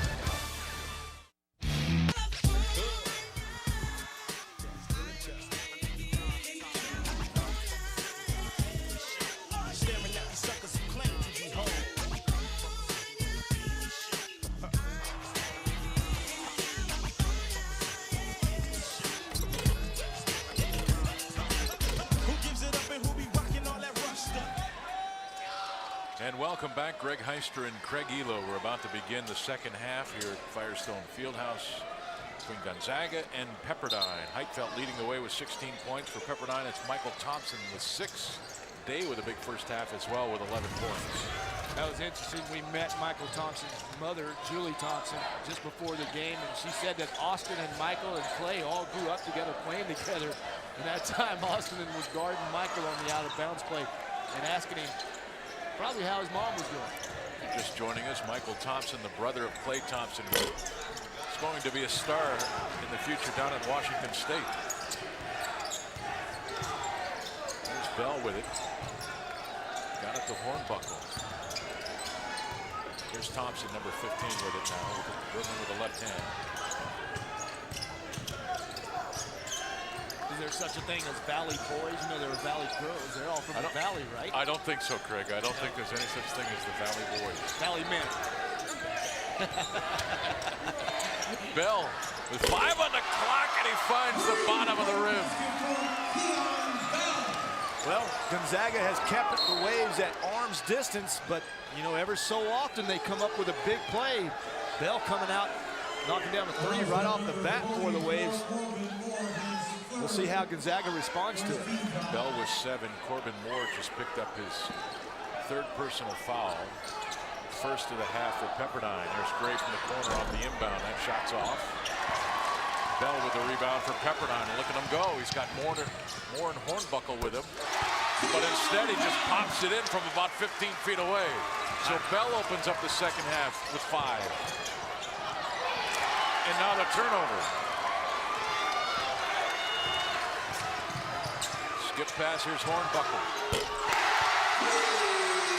And welcome back. Greg Heister and Craig Elo. We're about to begin the second half here at Firestone Fieldhouse between Gonzaga and Pepperdine. Heitfeld leading the way with 16 points for Pepperdine. It's Michael Thompson with 6. Day with a big first half as well with 11 points. That was interesting. We met Michael Thompson's mother, Julie Thompson, just before the game, and she said that Austin and Michael and Clay all grew up together, playing together. And that time, Austin was guarding Michael on the out-of-bounds play and asking him probably how his mom was doing. Just joining us, Michael Thompson, the brother of Clay Thompson, who is going to be a star in the future down at Washington State. There's Bell with it. Got it to Hornbuckle. Here's Thompson, number 15, with it now, dribbling with the left hand. Is there such a thing as Valley boys? You know, there are Valley girls. They're all from the Valley, right? I don't think so, Craig. I don't think there's any such thing as the Valley boys. Valley men. Bell with 5 on the clock, and he finds the bottom of the rim. Well, Gonzaga has kept the Waves at arm's distance, but, you know, ever so often they come up with a big play. Bell coming out, knocking down a 3 right off the bat for the Waves. We'll see how Gonzaga responds to it. Bell with 7. Corbin Moore just picked up his 3rd personal foul. First of the half for Pepperdine. There's Gray from the corner on the inbound. That shot's off. Bell with the rebound for Pepperdine. Look at him go. He's got Moore and Hornbuckle with him. But instead, he just pops it in from about 15 feet away. So Bell opens up the second half with 5. And now the turnover. Skip pass, here's Hornbuckle.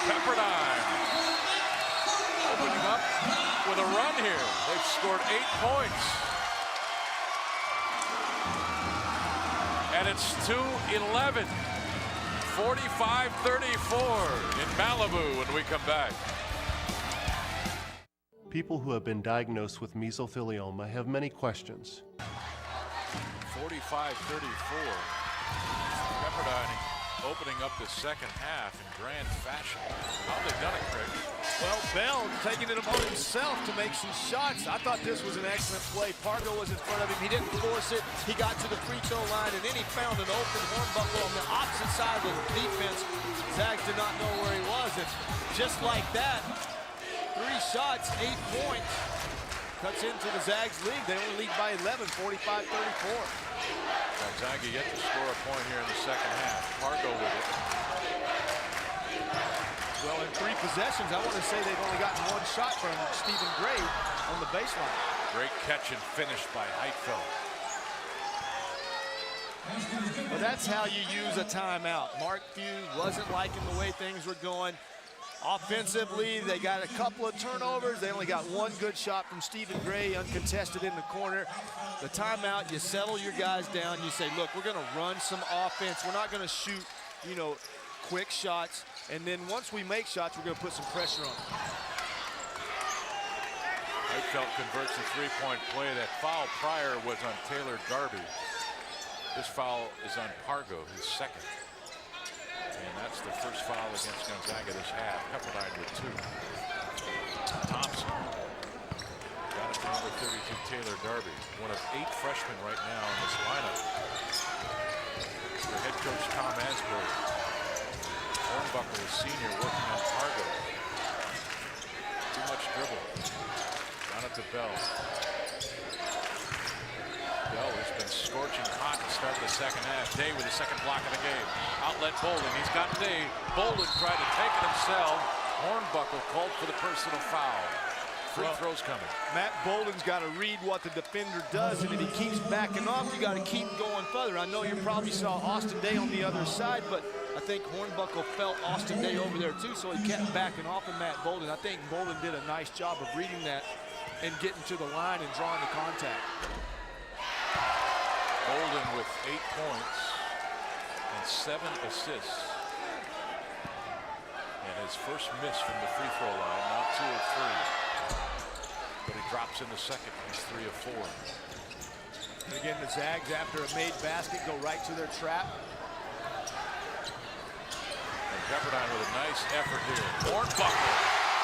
Pepperdine opening up with a run here. They've scored 8 points. And it's 2-11. 45-34 in Malibu when we come back. People who have been diagnosed with mesothelioma have many questions. 45-34. Pepperdine opening up the second half in grand fashion. How have they done it, Craig? Well, Bell taking it upon himself to make some shots. I thought this was an excellent play. Pargo was in front of him. He didn't force it. He got to the free throw line, and then he found an open Hornbuckle on the opposite side of the defense. Zags did not know where he was. And just like that, 3 shots, 8 points. Cuts into the Zags lead. They only lead by 11, 45-34. Gonzaga yet to score a point here in the second half. Pargo with it. Well, in 3 possessions, I want to say they've only gotten 1 shot from Stephen Gray on the baseline. Great catch and finish by Heitfeld. Well, that's how you use a timeout. Mark Few wasn't liking the way things were going. Offensively, they got a couple of turnovers. They only got 1 good shot from Stephen Gray, uncontested in the corner. The timeout, you settle your guys down. You say, look, we're going to run some offense. We're not going to shoot, you know, quick shots. And then once we make shots, we're going to put some pressure on them. Heitfeld converts a 3-point play. That foul prior was on Taylor Darby. This foul is on Pargo, his second. And that's the first foul against Gonzaga this half. Pepperdine with 2. Thompson. Got it to number 32, Taylor Darby. One of 8 freshmen right now in this lineup. For head coach Tom Asbury. Hornbuckle, a senior, working on Fargo. Too much dribble. Down it to Bell. Bell has been scorching hot to start the second half. Day with the second block of the game. Outlet Bolden. He's got Day. Bolden tried to take it himself. Hornbuckle called for the personal foul. Free throws coming. Matt Bolden's got to read what the defender does, and if he keeps backing off, you got to keep going further. I know you probably saw Austin Day on the other side, but I think Hornbuckle felt Austin Day over there too, so he kept backing off of Matt Bolden. I think Bolden did a nice job of reading that and getting to the line and drawing the contact. Bolden with 8 points and 7 assists. And his first miss from the free throw line, now 2 of 3. But he drops in the second. He's 3 of 4. And again, the Zags, after a made basket, go right to their trap. And Pepperdine with a nice effort here. Hornbuckle,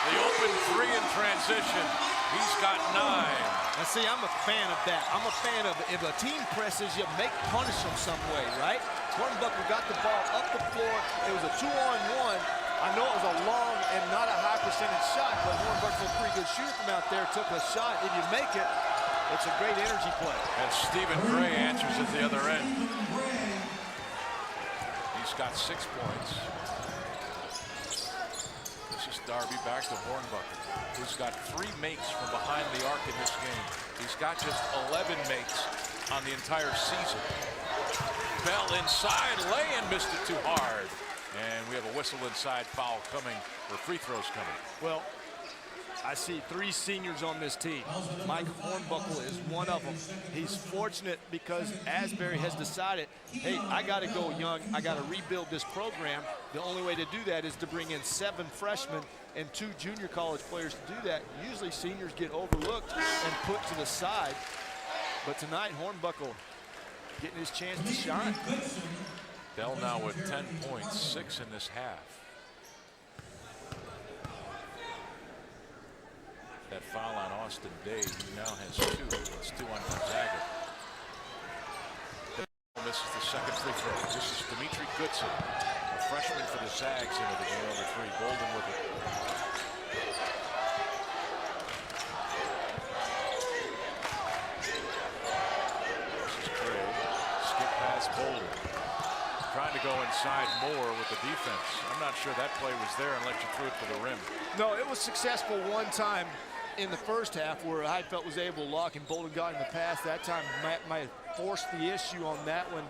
the open 3 in transition. He's got 9. Now see, I'm a fan of that. I'm a fan of if a team presses, you punish them some way, right? Hornbuckle got the ball up the floor. It was a 2-on-1. I know it was a long and not a high percentage shot, but Hornbuckle's a pretty good shooter from out there. Took a shot. If you make it, it's a great energy play. And Stephen Gray answers at the other end. He's got 6 points. This is Darby back to Hornbuckle, who's got 3 makes from behind the arc in this game. He's got just 11 makes on the entire season. Bell inside, lay-in, missed it too hard. And we have a whistle inside, foul coming, or free throws coming. Well, I see 3 seniors on this team. Mike Hornbuckle is one of them. He's fortunate because Asbury has decided, hey, I got to go young. I got to rebuild this program. The only way to do that is to bring in 7 freshmen and 2 junior college players to do that. Usually seniors get overlooked and put to the side. But tonight, Hornbuckle getting his chance to shine. Bell now with 10 points, 6 in this half. That foul on Austin Day, he now has 2. It's 2 on Gonzaga. Misses the second free throw. This is Dimitri Goodson, a freshman for the Zags into the game over 3. Bolden with it. This is Gray. Skip past Bolden. Trying to go inside more with the defense. I'm not sure that play was there unless you threw it for the rim. No, it was successful one time in the first half where Heidfeld was able to lock and Bolden got in the pass. That time might have forced the issue on that one.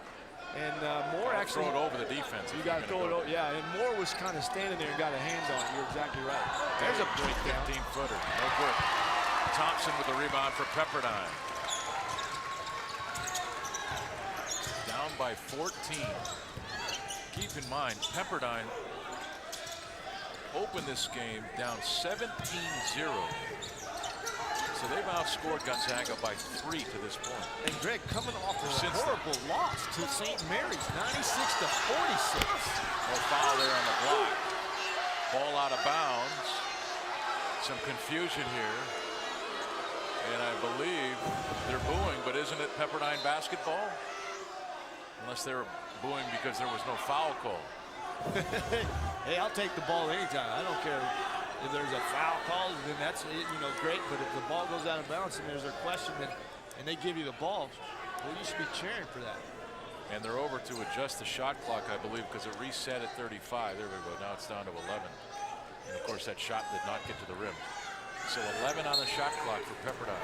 And Moore actually throw it over the defense. You got to throw it over, yeah. And Moore was kind of standing there and got a hand on it. You're exactly right. There's a break down. 15-footer, no good. Thompson with the rebound for Pepperdine. Down by 14. Keep in mind, Pepperdine opened this game down 17-0. So they've outscored Gonzaga by 3 to this point. And Greg coming off a horrible loss to St. Mary's, 96-46. No foul there on the block. Ball out of bounds. Some confusion here. And I believe they're booing, but isn't it Pepperdine basketball? Unless they're booing because there was no foul call. Hey, I'll take the ball anytime. I don't care if there's a foul call, then that's great. But if the ball goes out of bounds and there's a question and they give you the ball, well, you should be cheering for that. And they're over to adjust the shot clock, I believe, because it reset at 35. There we go. Now it's down to 11. And of course, that shot did not get to the rim. So 11 on the shot clock for Pepperdine.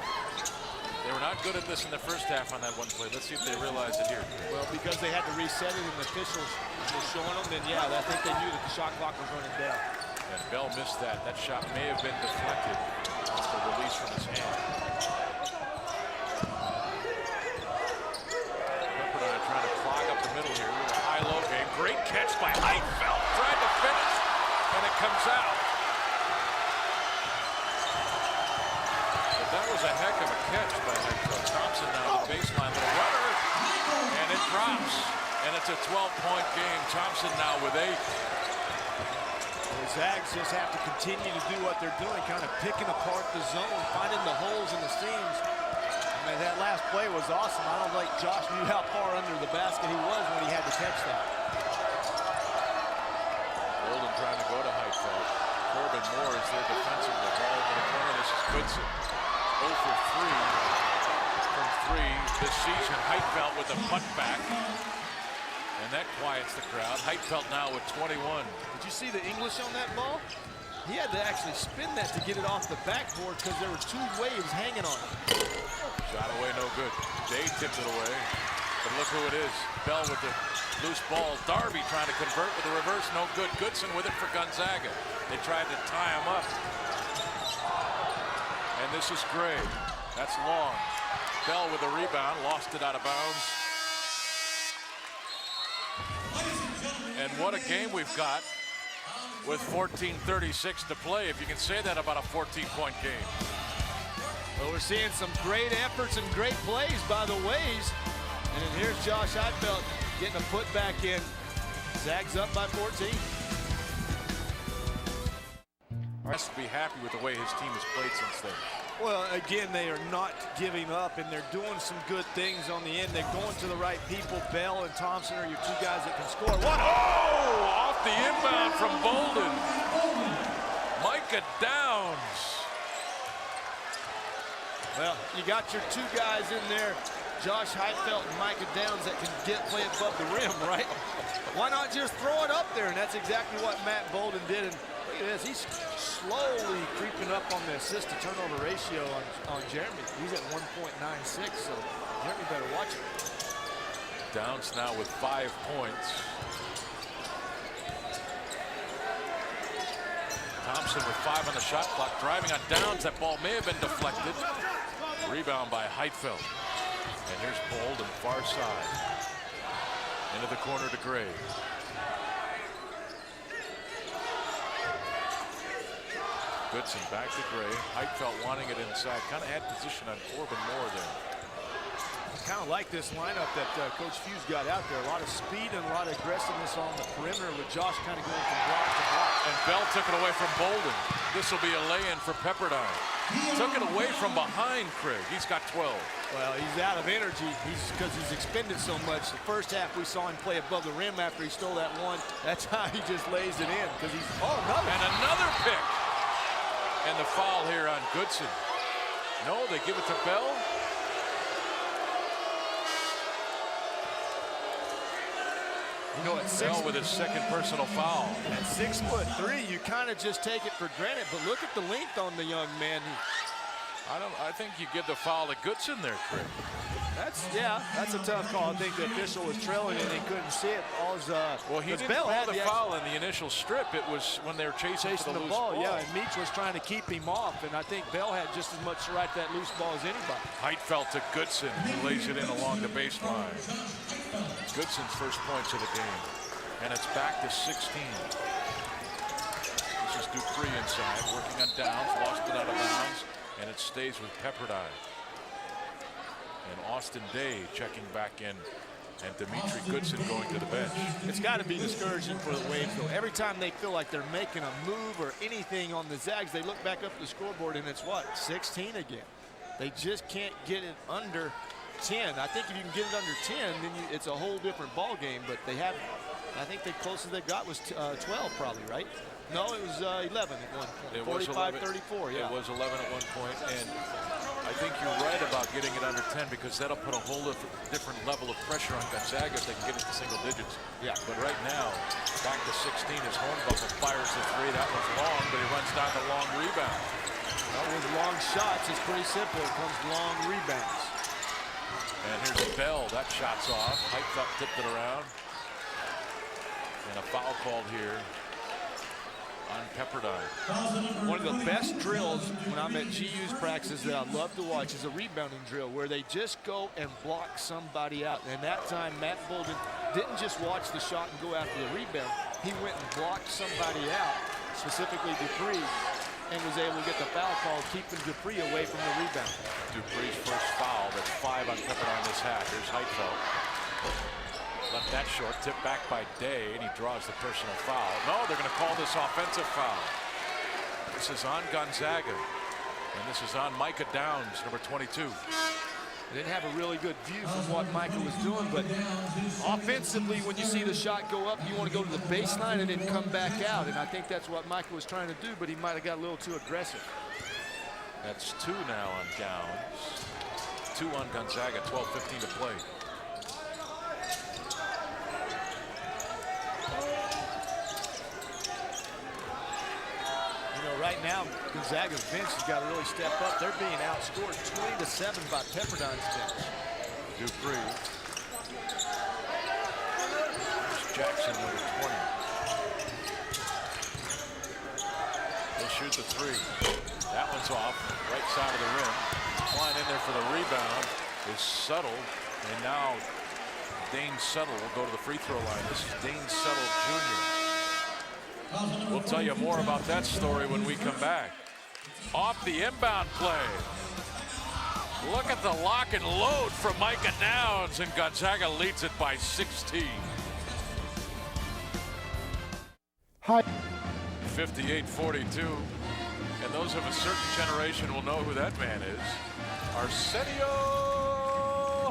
They were not good at this in the first half on that one play. Let's see if they realize it here. Well, because they had to reset it and the officials were showing them, then yeah, I think they knew that the shot clock was running down. And Bell missed that. That shot may have been deflected off the release from his hand. Pepperdine trying to clog up the middle here with a high-low game. Great catch by Heidfeld. Tried to finish, and it comes out. That was a heck of a catch by Heidfeld. Thompson now to the baseline, little runner, and it drops. And it's a 12-point game. Thompson now with 8. The Zags just have to continue to do what they're doing, kind of picking apart the zone, finding the holes in the seams. I mean, that last play was awesome. I don't think Josh knew how far under the basket he was when he had to catch that. Bolden trying to go to Heitfeld. Corbin Moore is there defensively. Ball in the corner. This is Goodson. 0 for 3 from 3 this season. Heitfeld with a putback. And that quiets the crowd. Heitfeld now with 21. Did you see the English on that ball? He had to actually spin that to get it off the backboard because there were 2 waves hanging on it. Shot away, no good. Day tipped it away. But look who it is. Bell with the loose ball. Darby trying to convert with the reverse, no good. Goodson with it for Gonzaga. They tried to tie him up. And this is Gray. That's long. Bell with the rebound, lost it out of bounds. And what a game we've got with 14:36 to play, if you can say that about a 14-point game. Well, we're seeing some great efforts and great plays by the Waves. And then here's Josh Heitfeld getting a putback in. Zags up by 14. Has to be happy with the way his team has played since then. Well, again, they are not giving up, and they're doing some good things on the end. They're going to the right people. Bell and Thompson are your 2 guys that can score. One. Oh, off the inbound from Bolden. Micah Downs. Well, you got your 2 guys in there, Josh Heitfeld and Micah Downs, that can play above the rim, right? Why not just throw it up there? And that's exactly what Matt Bolden did. And look at this, he's slowly creeping up on the assist to turnover ratio on Jeremy. He's at 1.96, so Jeremy better watch it. Downs now with 5 points. Thompson with 5 on the shot clock, driving on Downs. That ball may have been deflected. Rebound by Heitfeld. And here's Bolden, far side. Into the corner to Gray. Goodson back to Gray. Heitfeld wanting it inside. Kind of had position on Corbin Moore there. Kind of like this lineup that Coach Fuse got out there. A lot of speed and a lot of aggressiveness on the perimeter with Josh kind of going from block to block. And Bell took it away from Bolden. This will be a lay-in for Pepperdine. Took it away from behind Craig. He's got 12. Well, he's out of energy because he's expended so much. The first half we saw him play above the rim after he stole that one. That's how he just lays it in because he's, And another pick. And the foul here on Goodson. No, they give it to Bell. You know, at Bell with his 2nd personal foul. At 6'3", you kind of just take it for granted. But look at the length on the young man. I think you give the foul to Goodson there, Craig. That's a tough call. I think the official was trailing and he couldn't see it. Well, he didn't call the foul in the initial strip. It was when they were chasing the loose ball. Yeah, and Meach was trying to keep him off, and I think Bell had just as much right that loose ball as anybody. Heitfeld to Goodson, who lays it in along the baseline. Goodson's first points of the game, and it's back to 16. This is Dupree inside, working on Downs, lost it out of bounds, and it stays with Pepperdine. And Austin Day checking back in, and Dimitri Goodson going to the bench. It's got to be discouraging for the Waves, though. Every time they feel like they're making a move or anything on the Zags, they look back up at the scoreboard, and it's what, 16 again. They just can't get it under 10. I think if you can get it under 10, then it's a whole different ball game, but they haven't. I think the closest they got was 12 probably, right? No, it was 11 at one point. 45-34, yeah. It was 11 at one point, and I think you're right about getting it under 10 because that'll put a whole different level of pressure on Gonzaga if they can get it to single digits. Yeah. But right now, back to 16 is Hornbuckle, fires the 3. That one's long, but he runs down the long rebound. Well, with long shots, it's pretty simple. It comes long rebounds. And here's Bell. That shot's off. Heitfeld tipped it around. And a foul called here on Pepperdine. One of the best drills when I'm at GU's practices that I love to watch is a rebounding drill where they just go and block somebody out. And that time, Matt Bolden didn't just watch the shot and go after the rebound. He went and blocked somebody out, specifically Dupree, and was able to get the foul call, keeping Dupree away from the rebound. Dupree's first foul. That's 5 on Pepperdine this half. Here's Heitfeld. Left that short, tipped back by Day, and he draws the personal foul. No, they're going to call this offensive foul. This is on Gonzaga, and this is on Micah Downs, number 22. They didn't have a really good view from what Micah was doing, but offensively, when you see the shot go up, you want to go to the baseline and then come back out, and I think that's what Micah was trying to do, but he might have got a little too aggressive. That's 2 now on Downs. 2 on Gonzaga, 12:15 to play. Right now, Gonzaga's bench has got to really step up. They're being outscored 20-7 by Pepperdine's bench. Dupree. Jackson, number 20. He'll shoot the 3. That one's off, right side of the rim. Flying in there for the rebound is Settle, and now Dane Settle will go to the free throw line. This is Dane Settle Jr. We'll tell you more about that story when we come back. Off the inbound play. Look at the lock and load from Micah Downs, and Gonzaga leads it by 16. Hi. 58-42. And those of a certain generation will know who that man is. Arsenio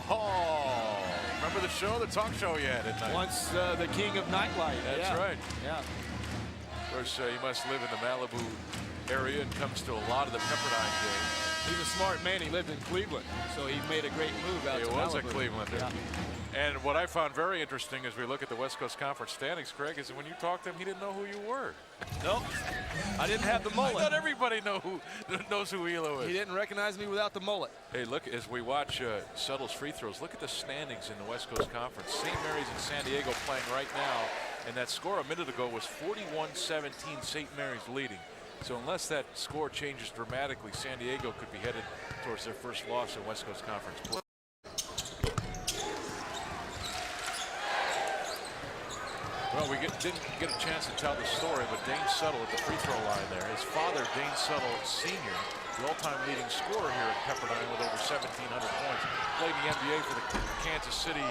Hall. Remember the show, the talk show you had at night? Once the king of nightlife. That's right. Yeah. Of course, he must live in the Malibu area and comes to a lot of the Pepperdine games. He's a smart man. He lived in Cleveland, so he made a great move out to He was Malibu. a Clevelander. Yeah. And what I found very interesting as we look at the West Coast Conference standings, Craig, is that when you talked to him, he didn't know who you were. Nope. I didn't have the mullet. Not everybody knows who Elo is. He didn't recognize me without the mullet. Hey, look, as we watch Settle's free throws, look at the standings in the West Coast Conference. St. Mary's and San Diego playing right now, and that score a minute ago was 41-17, St. Mary's leading. So unless that score changes dramatically, San Diego could be headed towards their first loss in West Coast Conference play. Well, we didn't get a chance to tell the story, but Dane Settle at the free throw line there. His father, Dane Settle Sr., the all-time leading scorer here at Pepperdine with over 1,700 points. Played in the NBA for the Kansas City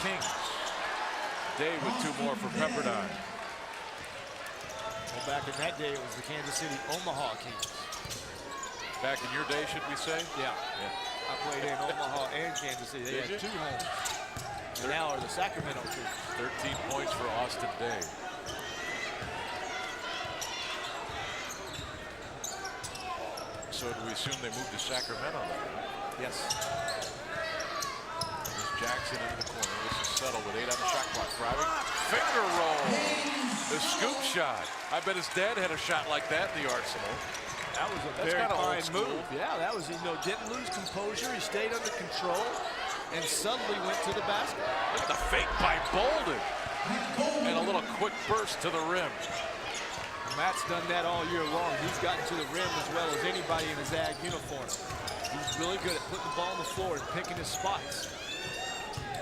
Kings. Day with 2 more for Pepperdine. Well, back in that day, it was the Kansas City Omaha Kings. Back in your day, should we say? Yeah. I played in Omaha and Kansas City. They had 2 homes. And now are the Sacramento Kings. 13 points for Austin Day. So do we assume they moved to Sacramento then? Yes. There's Jackson into the corner. This is Settle with 8 on the shot clock. Driving. Finger roll. The scoop shot. I bet his dad had a shot like that in the Arsenal. That was a That's very kinda old fine school. move. Yeah, that was, didn't lose composure. He stayed under control and suddenly went to the basket. Look at the fake by Bolden. And a little quick burst to the rim. Matt's done that all year long. He's gotten to the rim as well as anybody in his ag uniform. He's really good at putting the ball on the floor and picking his spots.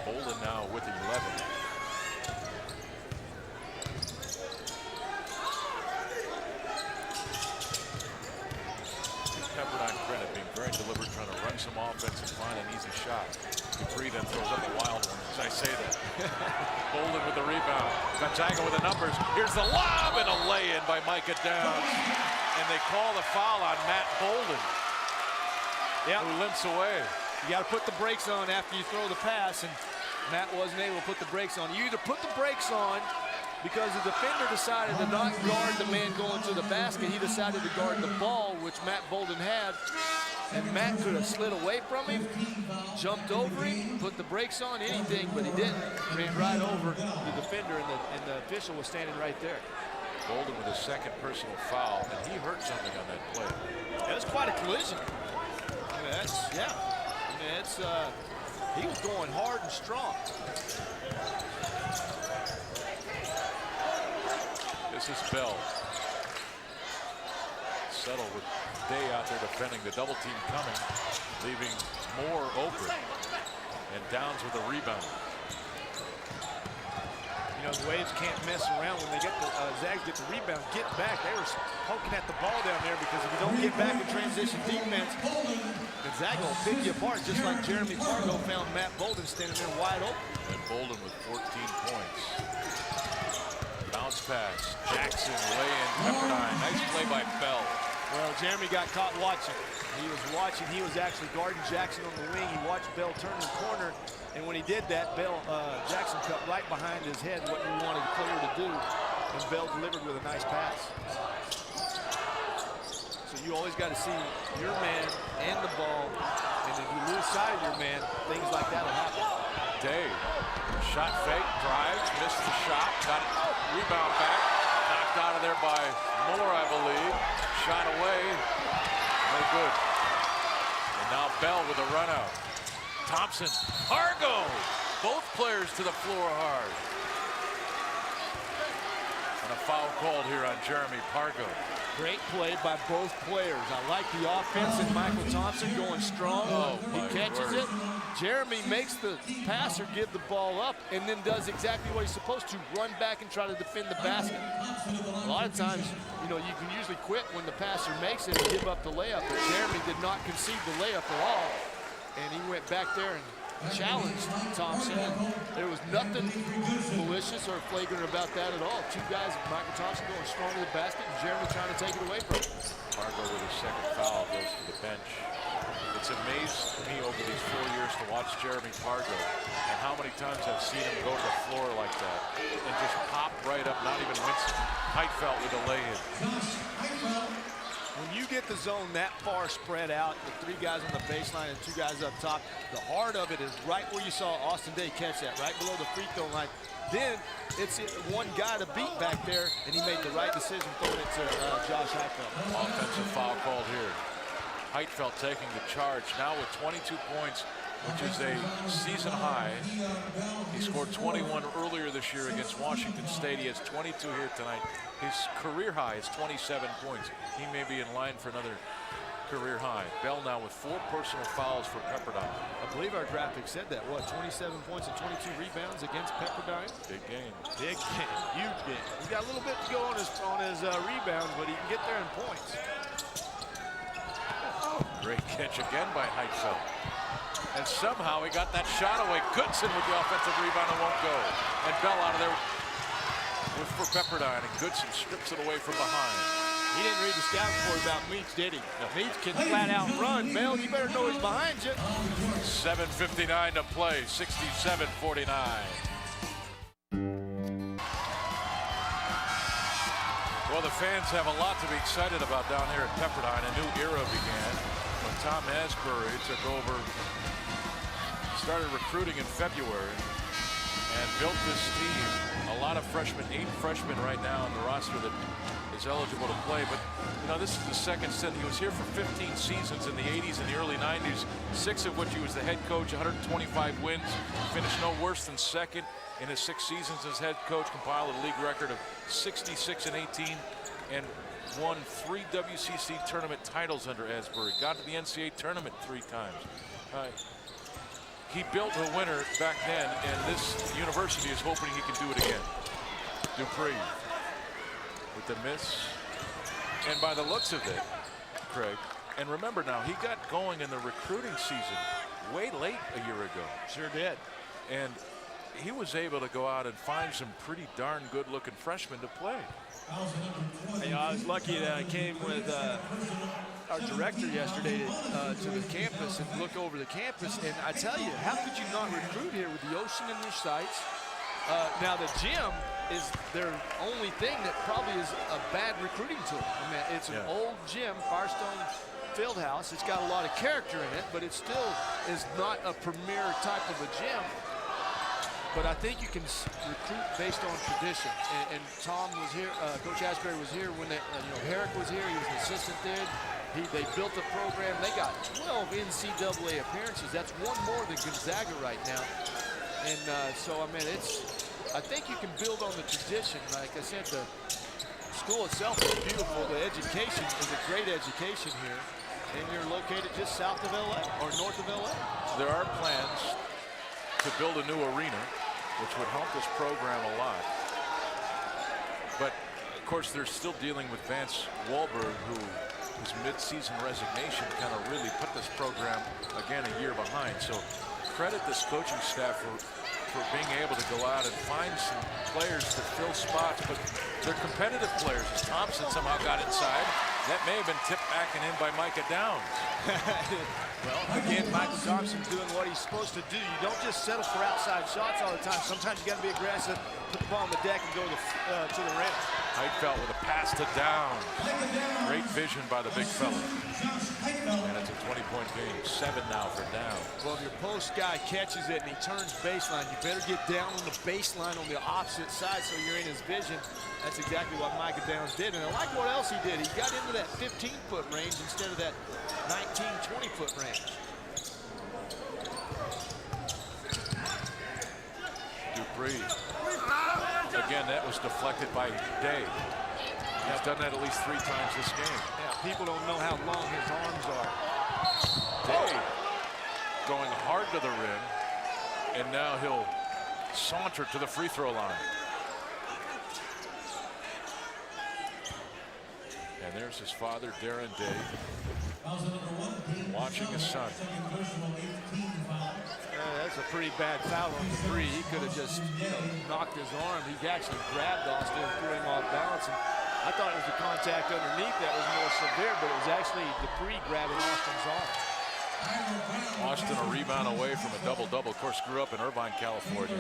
Bolden now with 11. Pepperdine credit being very deliberate, trying to run some offense and find an easy shot. Dupree then throws up a wild one as I say that. Bolden with the rebound. Gonzaga with the numbers. Here's the lob and a lay-in by Micah Downs. And they call the foul on Matt Bolden, who limps away. You got to put the brakes on after you throw the pass, and Matt wasn't able to put the brakes on. You either put the brakes on because the defender decided to not guard the man going to the basket. He decided to guard the ball, which Matt Bolden had. And Matt could have slid away from him, jumped over him, put the brakes on, anything, but he didn't. Ran right over the defender, and the official was standing right there. Bolden with his second personal foul, and he hurt something on that play. That was quite a collision. I mean, he was going hard and strong. This is Bell. Settle with Day out there defending, the double team coming, leaving Moore open. And Downs with a rebound. know, the Waves can't mess around when they get the Zags get the rebound, get back. They were poking at the ball down there because if you don't get back in transition defense, Gonzaga will pick you apart, just like Jeremy Pargo found Matt Bolden standing there wide open. And Bolden with 14 points. Bounce pass. Jackson way in. Pepperdine. Nice play by Bell. Well, Jeremy got caught watching. He was watching. He was actually guarding Jackson on the wing. He watched Bell turn the corner, and when he did that, Jackson cut right behind his head what he wanted the player to do, and Bell delivered with a nice pass. So you always got to see your man and the ball, and if you lose sight of your man, things like that will happen. Day. Shot fake, drives, missed the shot, got it, rebound back, knocked out of there by Moore, I believe. Shot away, no good. And now Bell with a run out. Thompson, Pargo, both players to the floor hard. And a foul called here on Jeremy Pargo. Great play by both players. I like the offense and Michael Thompson going strong. He catches it. Jeremy makes the passer give the ball up and then does exactly what he's supposed to, run back and try to defend the basket. A lot of times, you know, you can usually quit when the passer makes it and give up the layup, but Jeremy did not concede the layup at all. And he went back there and challenged Thompson. There was nothing malicious or flagrant about that at all. Two guys, Michael Thompson going strong to the basket and Jeremy trying to take it away from him. Pargo with his second foul goes to the bench. It's amazed me over these 4 years to watch Jeremy Pargo and how many times I've seen him go to the floor like that and just pop right up, not even wincing. Heitfeld with a lay-in. When you get the zone that far spread out, with 3 guys on the baseline and 2 guys up top, the heart of it is right where you saw Austin Day catch that, right below the free throw line. Then it's one guy to beat back there, and he made the right decision throwing it to Josh Heitfeld. Offensive foul called here. Heitfeld taking the charge now with 22 points, which is a season high. He scored 21 earlier this year against Washington State. He has 22 here tonight. His career high is 27 points. He may be in line for another career high. Bell now with 4 personal fouls for Pepperdine. I believe our graphic said that. What, 27 points and 22 rebounds against Pepperdine? Big game. Big game, huge game. He's got a little bit to go on his rebounds, but he can get there in points. Great catch again by Heitfeld. And somehow he got that shot away. Goodson with the offensive rebound and won't go. And Bell out of there for Pepperdine, and Goodson strips it away from behind. He didn't read the scout report about Meach, did he? No. Meach can flat out run. Bell, you better know he's behind you. 7:59 to play, 67-49. Well, the fans have a lot to be excited about down here at Pepperdine. A new era began when Tom Asbury took over, started recruiting in February, and built this team. A lot of freshmen, 8 freshmen right now on the roster that is eligible to play. But, you know, this is the second stint. He was here for 15 seasons in the 80s and the early 90s, 6 of which he was the head coach, 125 wins, finished no worse than second in his 6 seasons as head coach, compiled a league record of 66-18, and won 3 WCC tournament titles under Asbury. Got to the NCAA tournament 3 times. He built a winner back then, and this university is hoping he can do it again. Dupree with the miss. And by the looks of it, Craig, and remember now, he got going in the recruiting season way late a year ago. Sure did. And he was able to go out and find some pretty darn good-looking freshmen to play. You know, I was lucky that I came with our director yesterday to the campus and look over the campus, and I tell you, how could you not recruit here with the ocean in your sights? Now the gym is their only thing that probably is a bad recruiting tool. I mean, it's an old gym, Firestone Fieldhouse. It's got a lot of character in it, but it still is not a premier type of a gym. But I think you can recruit based on tradition. And Tom was here, Coach Asbury was here when Herrick was here. He was an assistant there. They built a program. They got 12 NCAA appearances. That's one more than Gonzaga right now. And so, I mean, I think you can build on the tradition. Like I said, the school itself is beautiful. The education is a great education here. And you're located just south of LA or north of LA. There are plans to build a new arena which would help this program a lot. But of course, they're still dealing with Vance Wahlberg, who his mid-season resignation kind of really put this program again a year behind. So credit this coaching staff for being able to go out and find some players to fill spots, but they're competitive players. Thompson somehow got inside. That may have been tipped back and in by Micah Downs. Well, again, Michael Thompson doing what he's supposed to do. You don't just settle for outside shots all the time. Sometimes you got to be aggressive, put the ball on the deck, and go to the rim. Heitfeld with a pass to Downs. Great vision by the big fella. And it's a 20-point game. 7 now for Downs. Well, if your post guy catches it and he turns baseline, you better get down on the baseline on the opposite side so you're in his vision. That's exactly what Micah Downs did. And I like what else he did. He got into that 15-foot range instead of that 19, 20-foot range. Dupree. Again, that was deflected by Day. He's done that at least 3 times this game. Yeah, people don't know how long his arms are. Day going hard to the rim, and now he'll saunter to the free throw line. And there's his father, Darren Day, watching his son. That's a pretty bad foul on Dupree. He could have just knocked his arm. He actually grabbed Austin and threw him off balance. And I thought it was the contact underneath that was more severe, but it was actually Dupree grabbing Austin's arm. Austin a rebound away from a double-double. Of course, grew up in Irvine, California.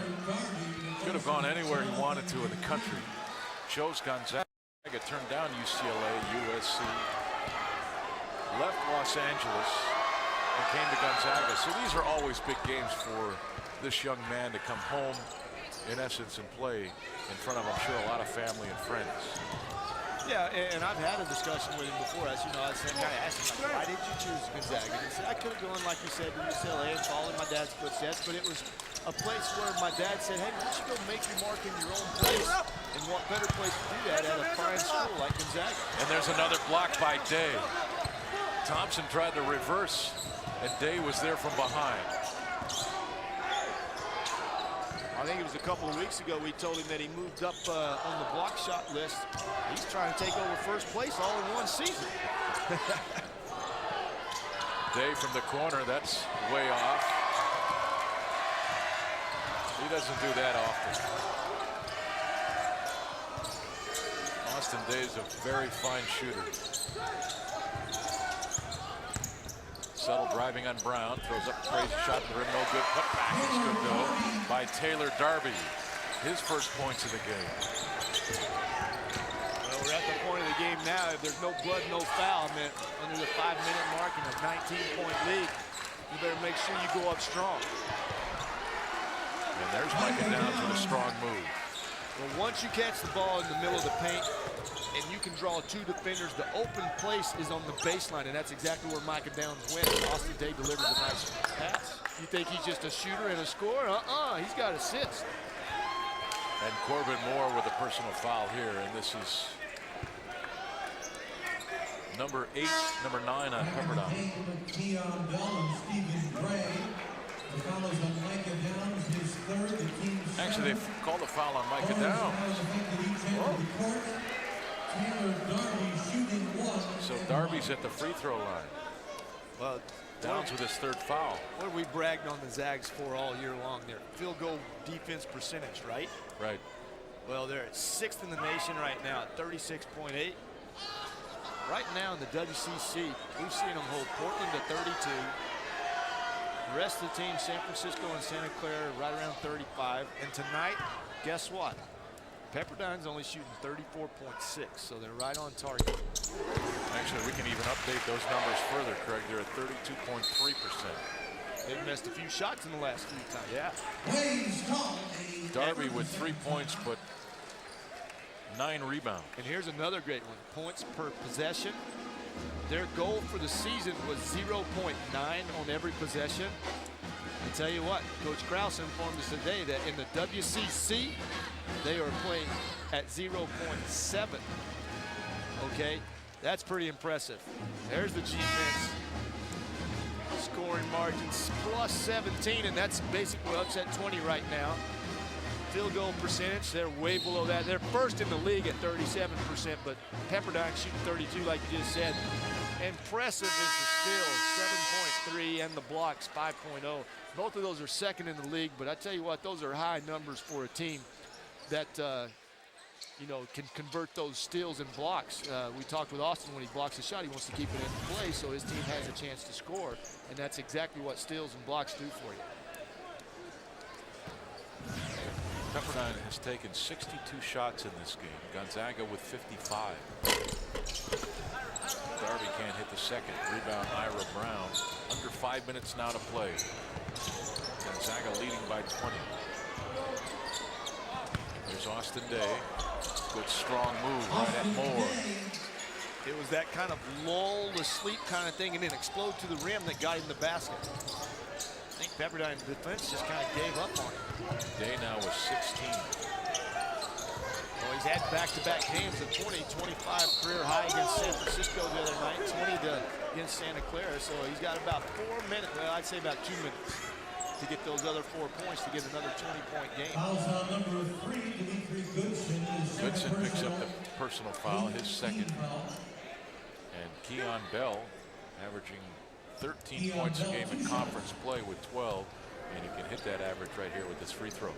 Could have gone anywhere he wanted to in the country. Chose Gonzaga, turned down UCLA, USC, left Los Angeles, and came to Gonzaga. So these are always big games for this young man to come home, in essence, and play in front of, I'm sure, a lot of family and friends. Yeah, and I've had a discussion with him before. As you know, I kind of asked him, like, why did you choose Gonzaga? And he said, I could have gone, like you said, to UCLA and followed my dad's footsteps, but it was a place where my dad said, hey, why don't you go make your mark in your own place? And what better place to do that at a fine school like Gonzaga? And there's another block by Day. Thompson tried to reverse, and Day was there from behind. I think it was a couple of weeks ago we told him that he moved up on the block shot list. He's trying to take over first place all in one season. Day from the corner, that's way off. He doesn't do that often. Austin Day's a very fine shooter. Settle driving on Brown, throws up a crazy shot in the rim, no good. Put back is good though by Taylor Darby. His first points of the game. Well, we're at the point of the game now. If there's no blood, no foul, man, under the 5-minute mark in a 19-point lead, you better make sure you go up strong. And there's Micah Downs with a strong move. Well, once you catch the ball in the middle of the paint and you can draw 2 defenders, the open place is on the baseline, and that's exactly where Micah Downs went. Austin Day delivers a nice pass. You think he's just a shooter and a scorer? He's got assists. And Corbin Moore with a personal foul here, and this is number 8, number 9 on Pepperdine. Actually, they called a foul on Micah Downs. So Darby's at the free throw line. Well, Downs with his 3rd foul. What have we bragged on the Zags for all year long there? Field goal defense percentage, right? Right. Well, they're at 6th in the nation right now at 36.8. Right now in the WCC, we've seen them hold Portland to 32. The rest of the team, San Francisco and Santa Clara, right around 35. And tonight, guess what? Pepperdine's only shooting 34.6, so they're right on target. Actually, we can even update those numbers further, Craig. They're at 32.3%. They've missed a few shots in the last few times. Yeah. Darby with 3 points, but 9 rebounds. And here's another great one. Points per possession. Their goal for the season was 0.9 on every possession. I tell you what, Coach Krause informed us today that in the WCC, they are playing at 0.7. Okay, that's pretty impressive. There's the defense. Scoring margins plus 17, and that's basically upset 20 right now. field goal percentage, they're way below that. They're first in the league at 37%, but Pepperdine shooting 32, like you just said. Impressive is the steals, 7.3, and the blocks, 5.0. Both of those are second in the league, but I tell you what, those are high numbers for a team that can convert those steals and blocks. We talked with Austin when he blocks a shot, he wants to keep it in play so his team has a chance to score, and that's exactly what steals and blocks do for you. Pepperdine has taken 62 shots in this game. Gonzaga with 55. Darby can't hit the second. Rebound, Ira Brown. Under 5 minutes now to play. Gonzaga leading by 20. There's Austin Day. Good strong move right at Moore. It was that kind of lull to sleep kind of thing and then explode to the rim that got him the basket. I think Pepperdine's defense just kind of gave up on it. Day now with 16. Well, he's had back-to-back games of 20, 25 career high against San Francisco the other night, 20 against Santa Clara. So he's got about 4 minutes, well, I'd say about 2 minutes to get those other 4 points to get another 20-point game. Goodson picks up the personal foul, his second. And Keon Bell averaging 13 points a game in conference play with 12. And he can hit that average right here with this free throw.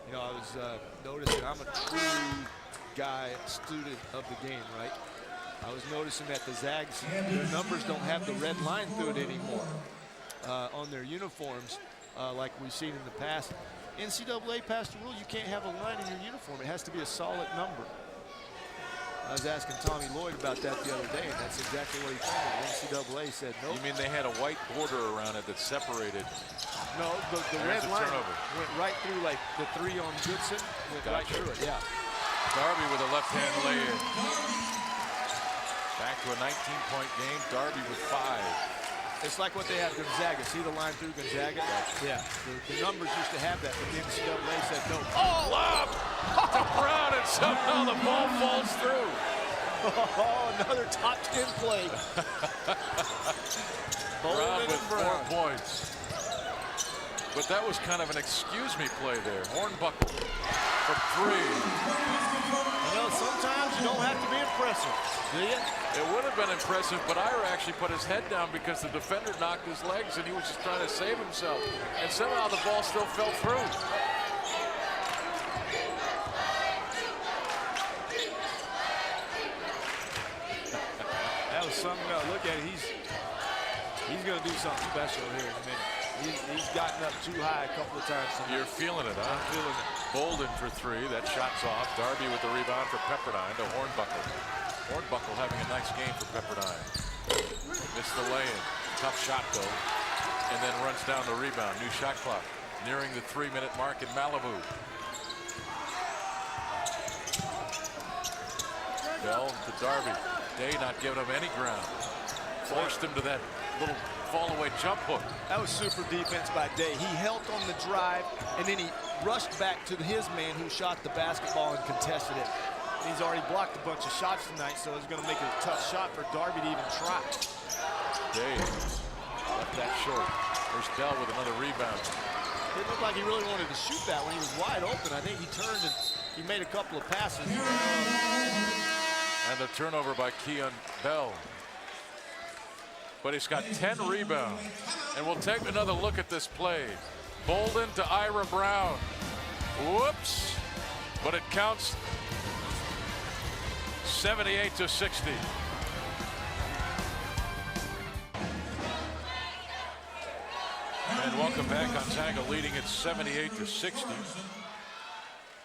You know, I was noticing, I'm a true guy, student of the game, right? I was noticing that the Zags, their numbers don't have the red line through it anymore on their uniforms like we've seen in the past. NCAA passed a rule, you can't have a line in your uniform. It has to be a solid number. I was asking Tommy Lloyd about that the other day, and that's exactly what he told me. The NCAA said no. You mean they had a white border around it that separated? No, the red line went right through, like the 3 on Goodson, went right through it, yeah. Darby with a left-hand lay-in. Back to a 19-point game. Darby with 5. It's like what they had Gonzaga. See the line through Gonzaga? Yeah. The numbers used to have that, but the NCAA said no. Oh, lob to Brown, and somehow the ball falls through. Oh, another top 10 play. Brown with 4 points. But that was kind of an excuse me play there. Hornbuckle for 3. You know, sometimes you don't have to be impressive, do you? It would have been impressive, but Ira actually put his head down because the defender knocked his legs and he was just trying to save himself. And somehow the ball still fell through. That was something to look at. He's going to do something special here in a minute. He's gotten up too high a couple of times tonight. You're feeling it, huh? I'm feeling it. Bolden for 3. That shot's off. Darby with the rebound for Pepperdine to Hornbuckle. Hornbuckle having a nice game for Pepperdine. Missed the lay-in. Tough shot, though. And then runs down the rebound. New shot clock. Nearing the 3-minute mark in Malibu. Bell to Darby. Day not giving him any ground. Forced him to that little fall-away jump hook. That was super defense by Day. He held on the drive, and then he rushed back to his man who shot the basketball and contested it. He's already blocked a bunch of shots tonight, so it's going to make it a tough shot for Darby to even try. Day left that short. There's Bell with another rebound. It looked like he really wanted to shoot that when he was wide open. I think he turned and he made a couple of passes. And the turnover by Keon Bell. But he's got 10 rebounds. And we'll take another look at this play. Bolden to Ira Brown. Whoops. But it counts 78-60. And welcome back. Gonzaga leading at 78-60.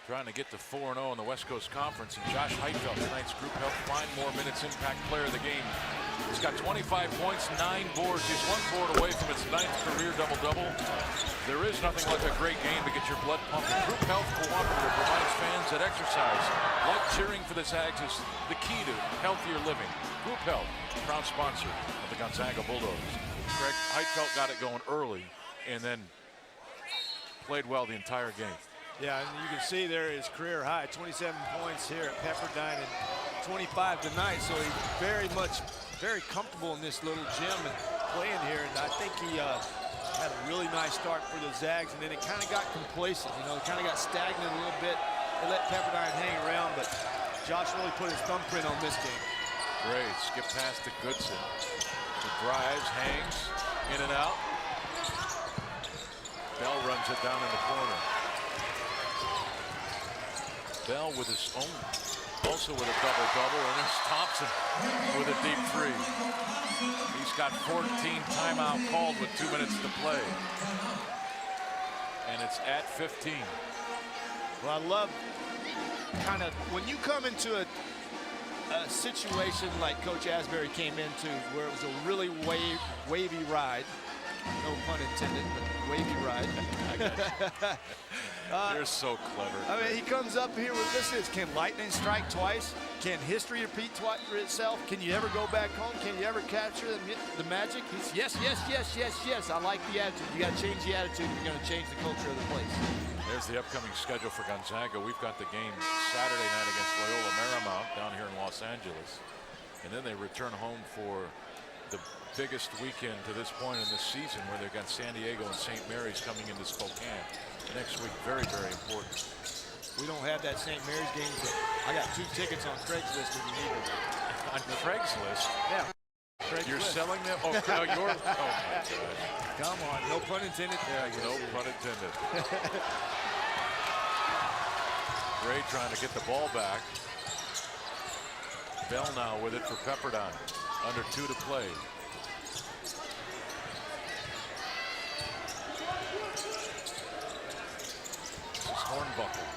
Trying to get to 4-0 in the West Coast Conference. And Josh Heitfeld, tonight's group, helped find more minutes, impact player of the game. He's got 25 points, 9 boards. He's 1 board away from his 9th career double-double. There is nothing like a great game to get your blood pumping. Group Health Cooperative provides fans that exercise. Like cheering for the Zags is the key to healthier living. Group Health, proud sponsor of the Gonzaga Bulldogs. Greg Heitfeld got it going early and then played well the entire game. Yeah, and you can see there his career high, 27 points here at Pepperdine and 25 tonight. So he's very comfortable in this little gym and playing here. And I think Had a really nice start for the Zags, and then it kind of got complacent. You know, it kind of got stagnant a little bit. They let Pepperdine hang around, but Josh really put his thumbprint on this game. Great, skip pass to Goodson. He drives, hangs, in and out. Bell runs it down in the corner. Bell with his own, also with a double-double, and there's Thompson with a deep three. He's got 14 timeout called with 2 minutes to play. And it's at 15. Well, I love kind of when you come into a situation like Coach Asbury came into, where it was a really wavy ride. No pun intended, but wavy ride. You're so clever. I mean, he comes up here with this is, can lightning strike twice? Can history repeat itself? Can you ever go back home? Can you ever capture the magic? He's yes, yes, yes, yes, yes. I like the attitude. You got to change the attitude if you're going to change the culture of the place. There's the upcoming schedule for Gonzaga. We've got the game Saturday night against Loyola Marymount down here in Los Angeles. And then they return home for the biggest weekend to this point in this season, where they've got San Diego and St. Mary's coming into Spokane next week. Very, very important. We don't have that St. Mary's game, but I got 2 tickets on Craigslist if you need them. On Craigslist? Yeah. Craigslist. You're selling them? Oh, no, you're. Oh, my gosh. Come on. No pun intended. Yeah, no pun intended. Gray trying to get the ball back. Bell now with it for Pepperdine. Under 2 to play. This is Hornbuckle.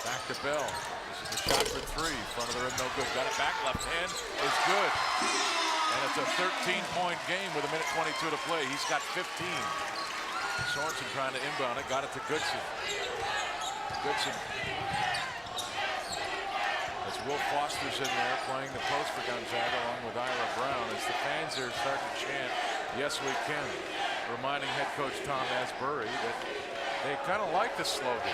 Back to Bell. This is the shot for 3. Front of the rim, no good. Got it back. Left hand is good. And it's a 13-point game with 1:22 to play. He's got 15. Sorensen trying to inbound it. Got it to Goodson. Goodson. As Will Foster's in there playing the post for Gonzaga along with Ira Brown, as the fans are starting to chant, "Yes, we can," reminding head coach Tom Asbury that they kind of like the slogan.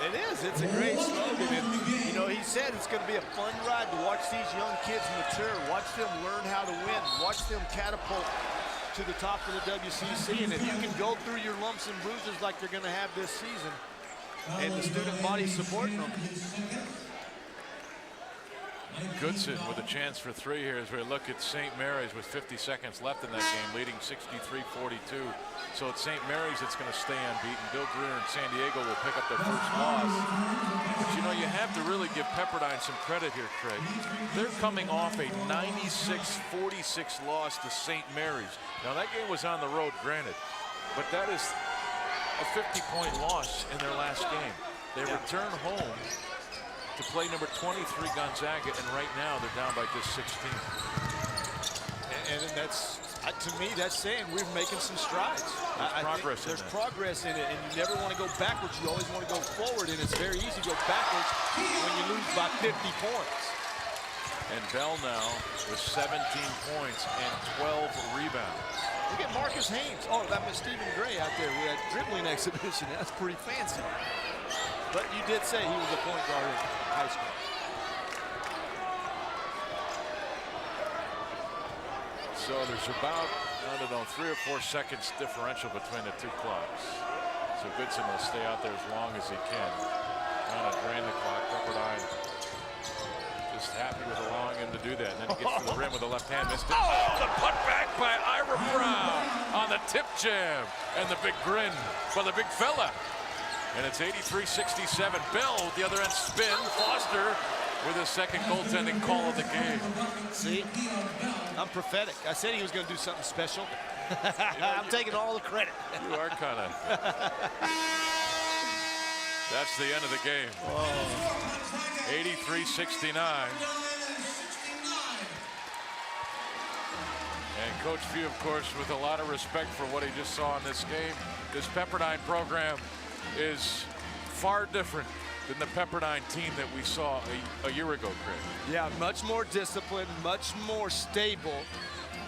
It is. It's a great slogan. And, you know, he said it's going to be a fun ride to watch these young kids mature, watch them learn how to win, watch them catapult to the top of the WCC. And if you can go through your lumps and bruises like they're going to have this season, and the student body supporting them. Goodson with a chance for 3 here as we look at St. Mary's with 50 seconds left in that game, leading 63-42. So at St. Mary's, it's going to stay unbeaten. Bill Greer and San Diego will pick up their first loss. But you know, you have to really give Pepperdine some credit here, Craig. They're coming off a 96-46 loss to St. Mary's. Now that game was on the road, granted, but that is a 50-point loss in their last game. They return home to play number 23 Gonzaga, and right now they're down by just 16. And that's, to me, that's saying we're making some strides. There's progress in it, and you never want to go backwards. You always want to go forward, and it's very easy to go backwards when you lose by 50 points. And Bell now with 17 points and 12 rebounds. Look at Marcus Haynes. Oh, that was Stephen Gray out there with that dribbling exhibition. That's pretty fancy. But you did say he was a point guard in high school. So there's about, I don't know, 3 or 4 seconds differential between the 2 clocks. So Goodson will stay out there as long as he can. Trying to drain the clock. Pepperdine just happy with allowing him to do that. And then he gets to the rim with the left hand. Missed it. Oh, the put back by Ira Brown on the tip jam. And the big grin by the big fella. And it's 83-67. Bell with the other end spin. Foster with his second goaltending call of the game. See, I'm prophetic. I said he was going to do something special. I'm taking all the credit. You are kind of. That's the end of the game. 83-69. And Coach Few, of course, with a lot of respect for what he just saw in this game. This Pepperdine program is far different than the Pepperdine team that we saw a year ago, Craig. Yeah, much more disciplined, much more stable,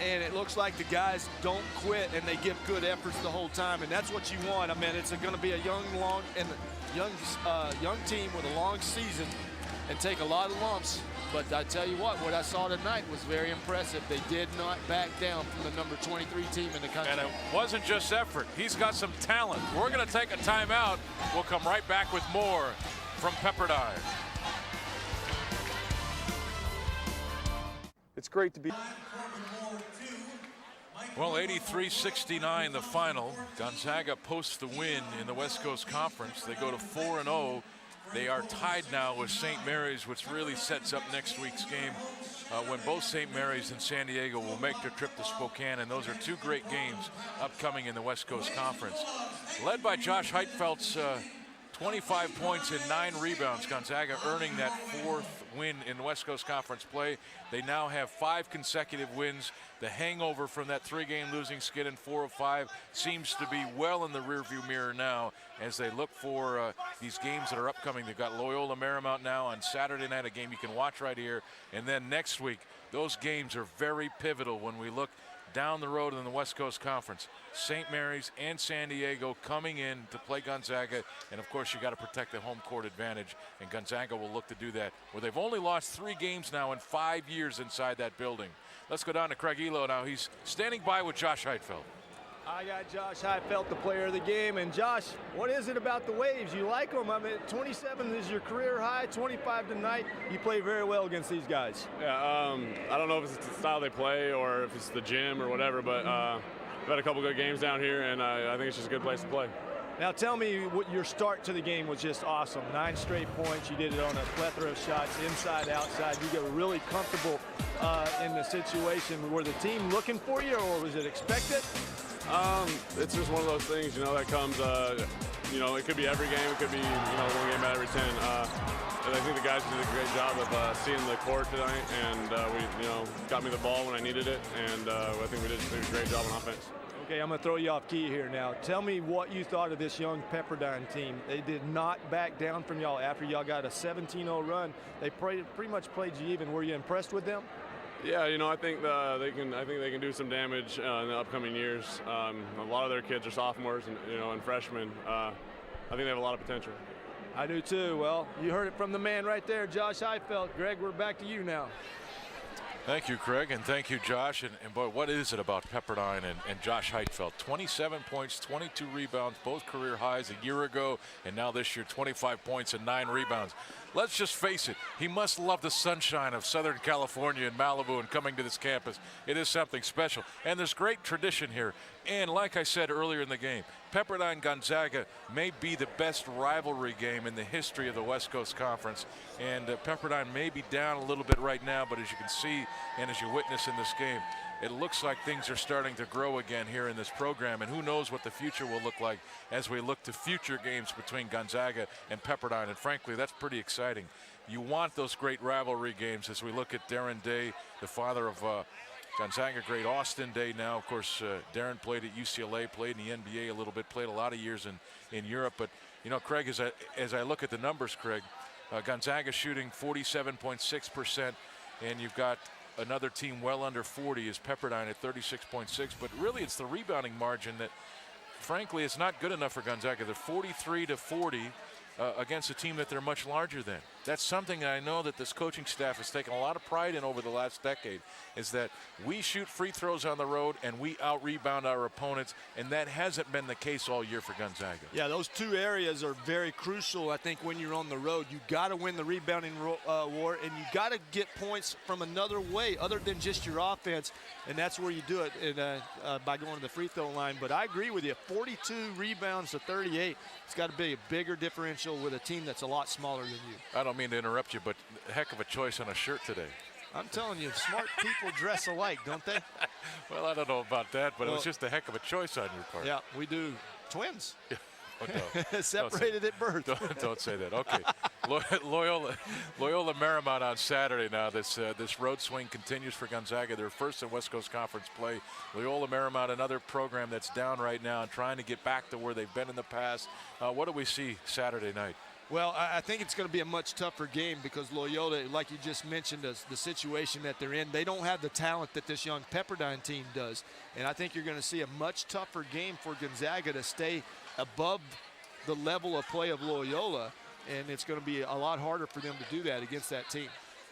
and it looks like the guys don't quit and they give good efforts the whole time, and that's what you want. I mean, it's going to be a young team with a long season and take a lot of lumps, But I tell you what I saw tonight was very impressive. They did not back down from the number 23 team in the country. And it wasn't just effort. He's got some talent. We're going to take a timeout. We'll come right back with more from Pepperdine. It's great to be. Well, 83-69 the final. Gonzaga posts the win in the West Coast Conference. They go to 4-0. They are tied now with St. Mary's, which really sets up next week's game when both St. Mary's and San Diego will make their trip to Spokane, and those are two great games upcoming in the West Coast Conference. Led by Josh Heitfeldt's 25 points and 9 rebounds, Gonzaga earning that 4th win in West Coast Conference play. They now have 5 consecutive wins. The hangover from that 3-game losing skid in 4 of 5 seems to be well in the rearview mirror now as they look for these games that are upcoming. They've got Loyola Marymount now on Saturday night, a game you can watch right here. And then next week, those games are very pivotal when we look down the road in the West Coast Conference. St. Mary's and San Diego coming in to play Gonzaga, and of course you got to protect the home court advantage, and Gonzaga will look to do that, where they've only lost 3 games now in 5 years inside that building. Let's go down to Craig Elo now. He's standing by with Josh Heitfeldt. I got Josh Heitfeldt, the player of the game. And Josh, what is it about the Waves? You like them? I mean, 27 is your career high, 25 tonight. You play very well against these guys. Yeah, I don't know if it's the style they play or if it's the gym or whatever, but we've had a couple good games down here, and I think it's just a good place to play. Now tell me what your start to the game was just awesome. 9 straight points. You did it on a plethora of shots, inside, outside. You got really comfortable in the situation. Were the team looking for you, or was it expected? It's just one of those things, that comes, it could be every game, it could be, 1 game out of every 10. And I think the guys did a great job of seeing the court tonight, and got me the ball when I needed it, and I think we did a great job on offense. Okay, I'm going to throw you off key here now. Tell me what you thought of this young Pepperdine team. They did not back down from y'all after y'all got a 17-0 run. They pretty much played you even. Were you impressed with them? Yeah, I think they can do some damage in the upcoming years. A lot of their kids are sophomores and freshmen. I think they have a lot of potential. I do too. Well, you heard it from the man right there, Josh Heitfeldt. Greg, we're back to you now. Thank you, Craig, and thank you, Josh. And boy, what is it about Pepperdine and Josh Heitfeldt? 27 points, 22 rebounds, both career highs a year ago, and now this year 25 points and 9 rebounds. Let's just face it, he must love the sunshine of Southern California and Malibu and coming to this campus. It is something special, and there's great tradition here. And like I said earlier in the game, Pepperdine-Gonzaga may be the best rivalry game in the history of the West Coast Conference. And Pepperdine may be down a little bit right now, but as you can see and as you witness in this game, it looks like things are starting to grow again here in this program, and who knows what the future will look like as we look to future games between Gonzaga and Pepperdine, and frankly, that's pretty exciting. You want those great rivalry games as we look at Darren Day, the father of Gonzaga great Austin Day now. Of course, Darren played at UCLA, played in the NBA a little bit, played a lot of years in Europe, but Craig, as I look at the numbers, Craig, Gonzaga shooting 47.6%, and you've got another team well under 40 is Pepperdine at 36.6, but really it's the rebounding margin that, frankly, it's not good enough for Gonzaga. They're 43-40 against a team that they're much larger than. That's something I know that this coaching staff has taken a lot of pride in over the last decade, is that we shoot free throws on the road and we out-rebound our opponents, and that hasn't been the case all year for Gonzaga. Yeah, those two areas are very crucial, I think, when you're on the road. You got to win the rebounding war, and you got to get points from another way other than just your offense, and that's where you do it by going to the free throw line. But I agree with you, 42 rebounds to 38. It's got to be a bigger differential with a team that's a lot smaller than you. I don't mean to interrupt you, but a heck of a choice on a shirt today. I'm telling you, smart people dress alike, don't they? Well, I don't know about that, but it was just a heck of a choice on your part. Yeah, we do. Twins. Yeah. Oh, no. Separated at birth. Don't say that. Okay. Loyola Marymount on Saturday now. This road swing continues for Gonzaga. They're first in West Coast Conference play. Loyola Marymount, another program that's down right now and trying to get back to where they've been in the past. What do we see Saturday night? Well, I think it's going to be a much tougher game because Loyola, like you just mentioned, the situation that they're in, they don't have the talent that this young Pepperdine team does. And I think you're going to see a much tougher game for Gonzaga to stay above the level of play of Loyola, and it's going to be a lot harder for them to do that against that team.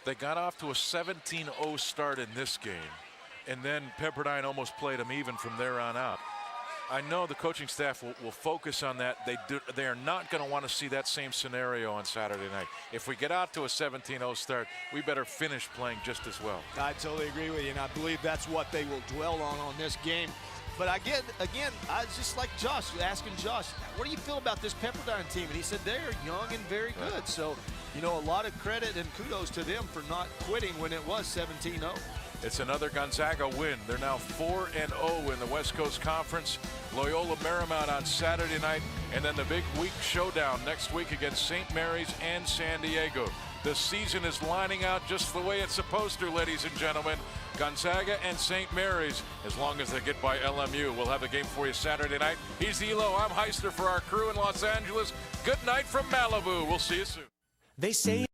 They got off to a 17-0 start in this game, and then Pepperdine almost played them even from there on out. I know the coaching staff will focus on that. They are not going to want to see that same scenario on Saturday night. If we get out to a 17-0 start, we better finish playing just as well. I totally agree with you, and I believe that's what they will dwell on this game. But again, I was just like Josh, asking Josh, what do you feel about this Pepperdine team? And he said they're young and very good. So, you know, a lot of credit and kudos to them for not quitting when it was 17-0. It's another Gonzaga win. They're now 4-0 in the West Coast Conference. Loyola Marymount on Saturday night, and then the big week showdown next week against St. Mary's and San Diego. The season is lining out just the way it's supposed to, ladies and gentlemen. Gonzaga and St. Mary's, as long as they get by LMU. We'll have the game for you Saturday night. He's Elo. I'm Heister for our crew in Los Angeles. Good night from Malibu. We'll see you soon. They say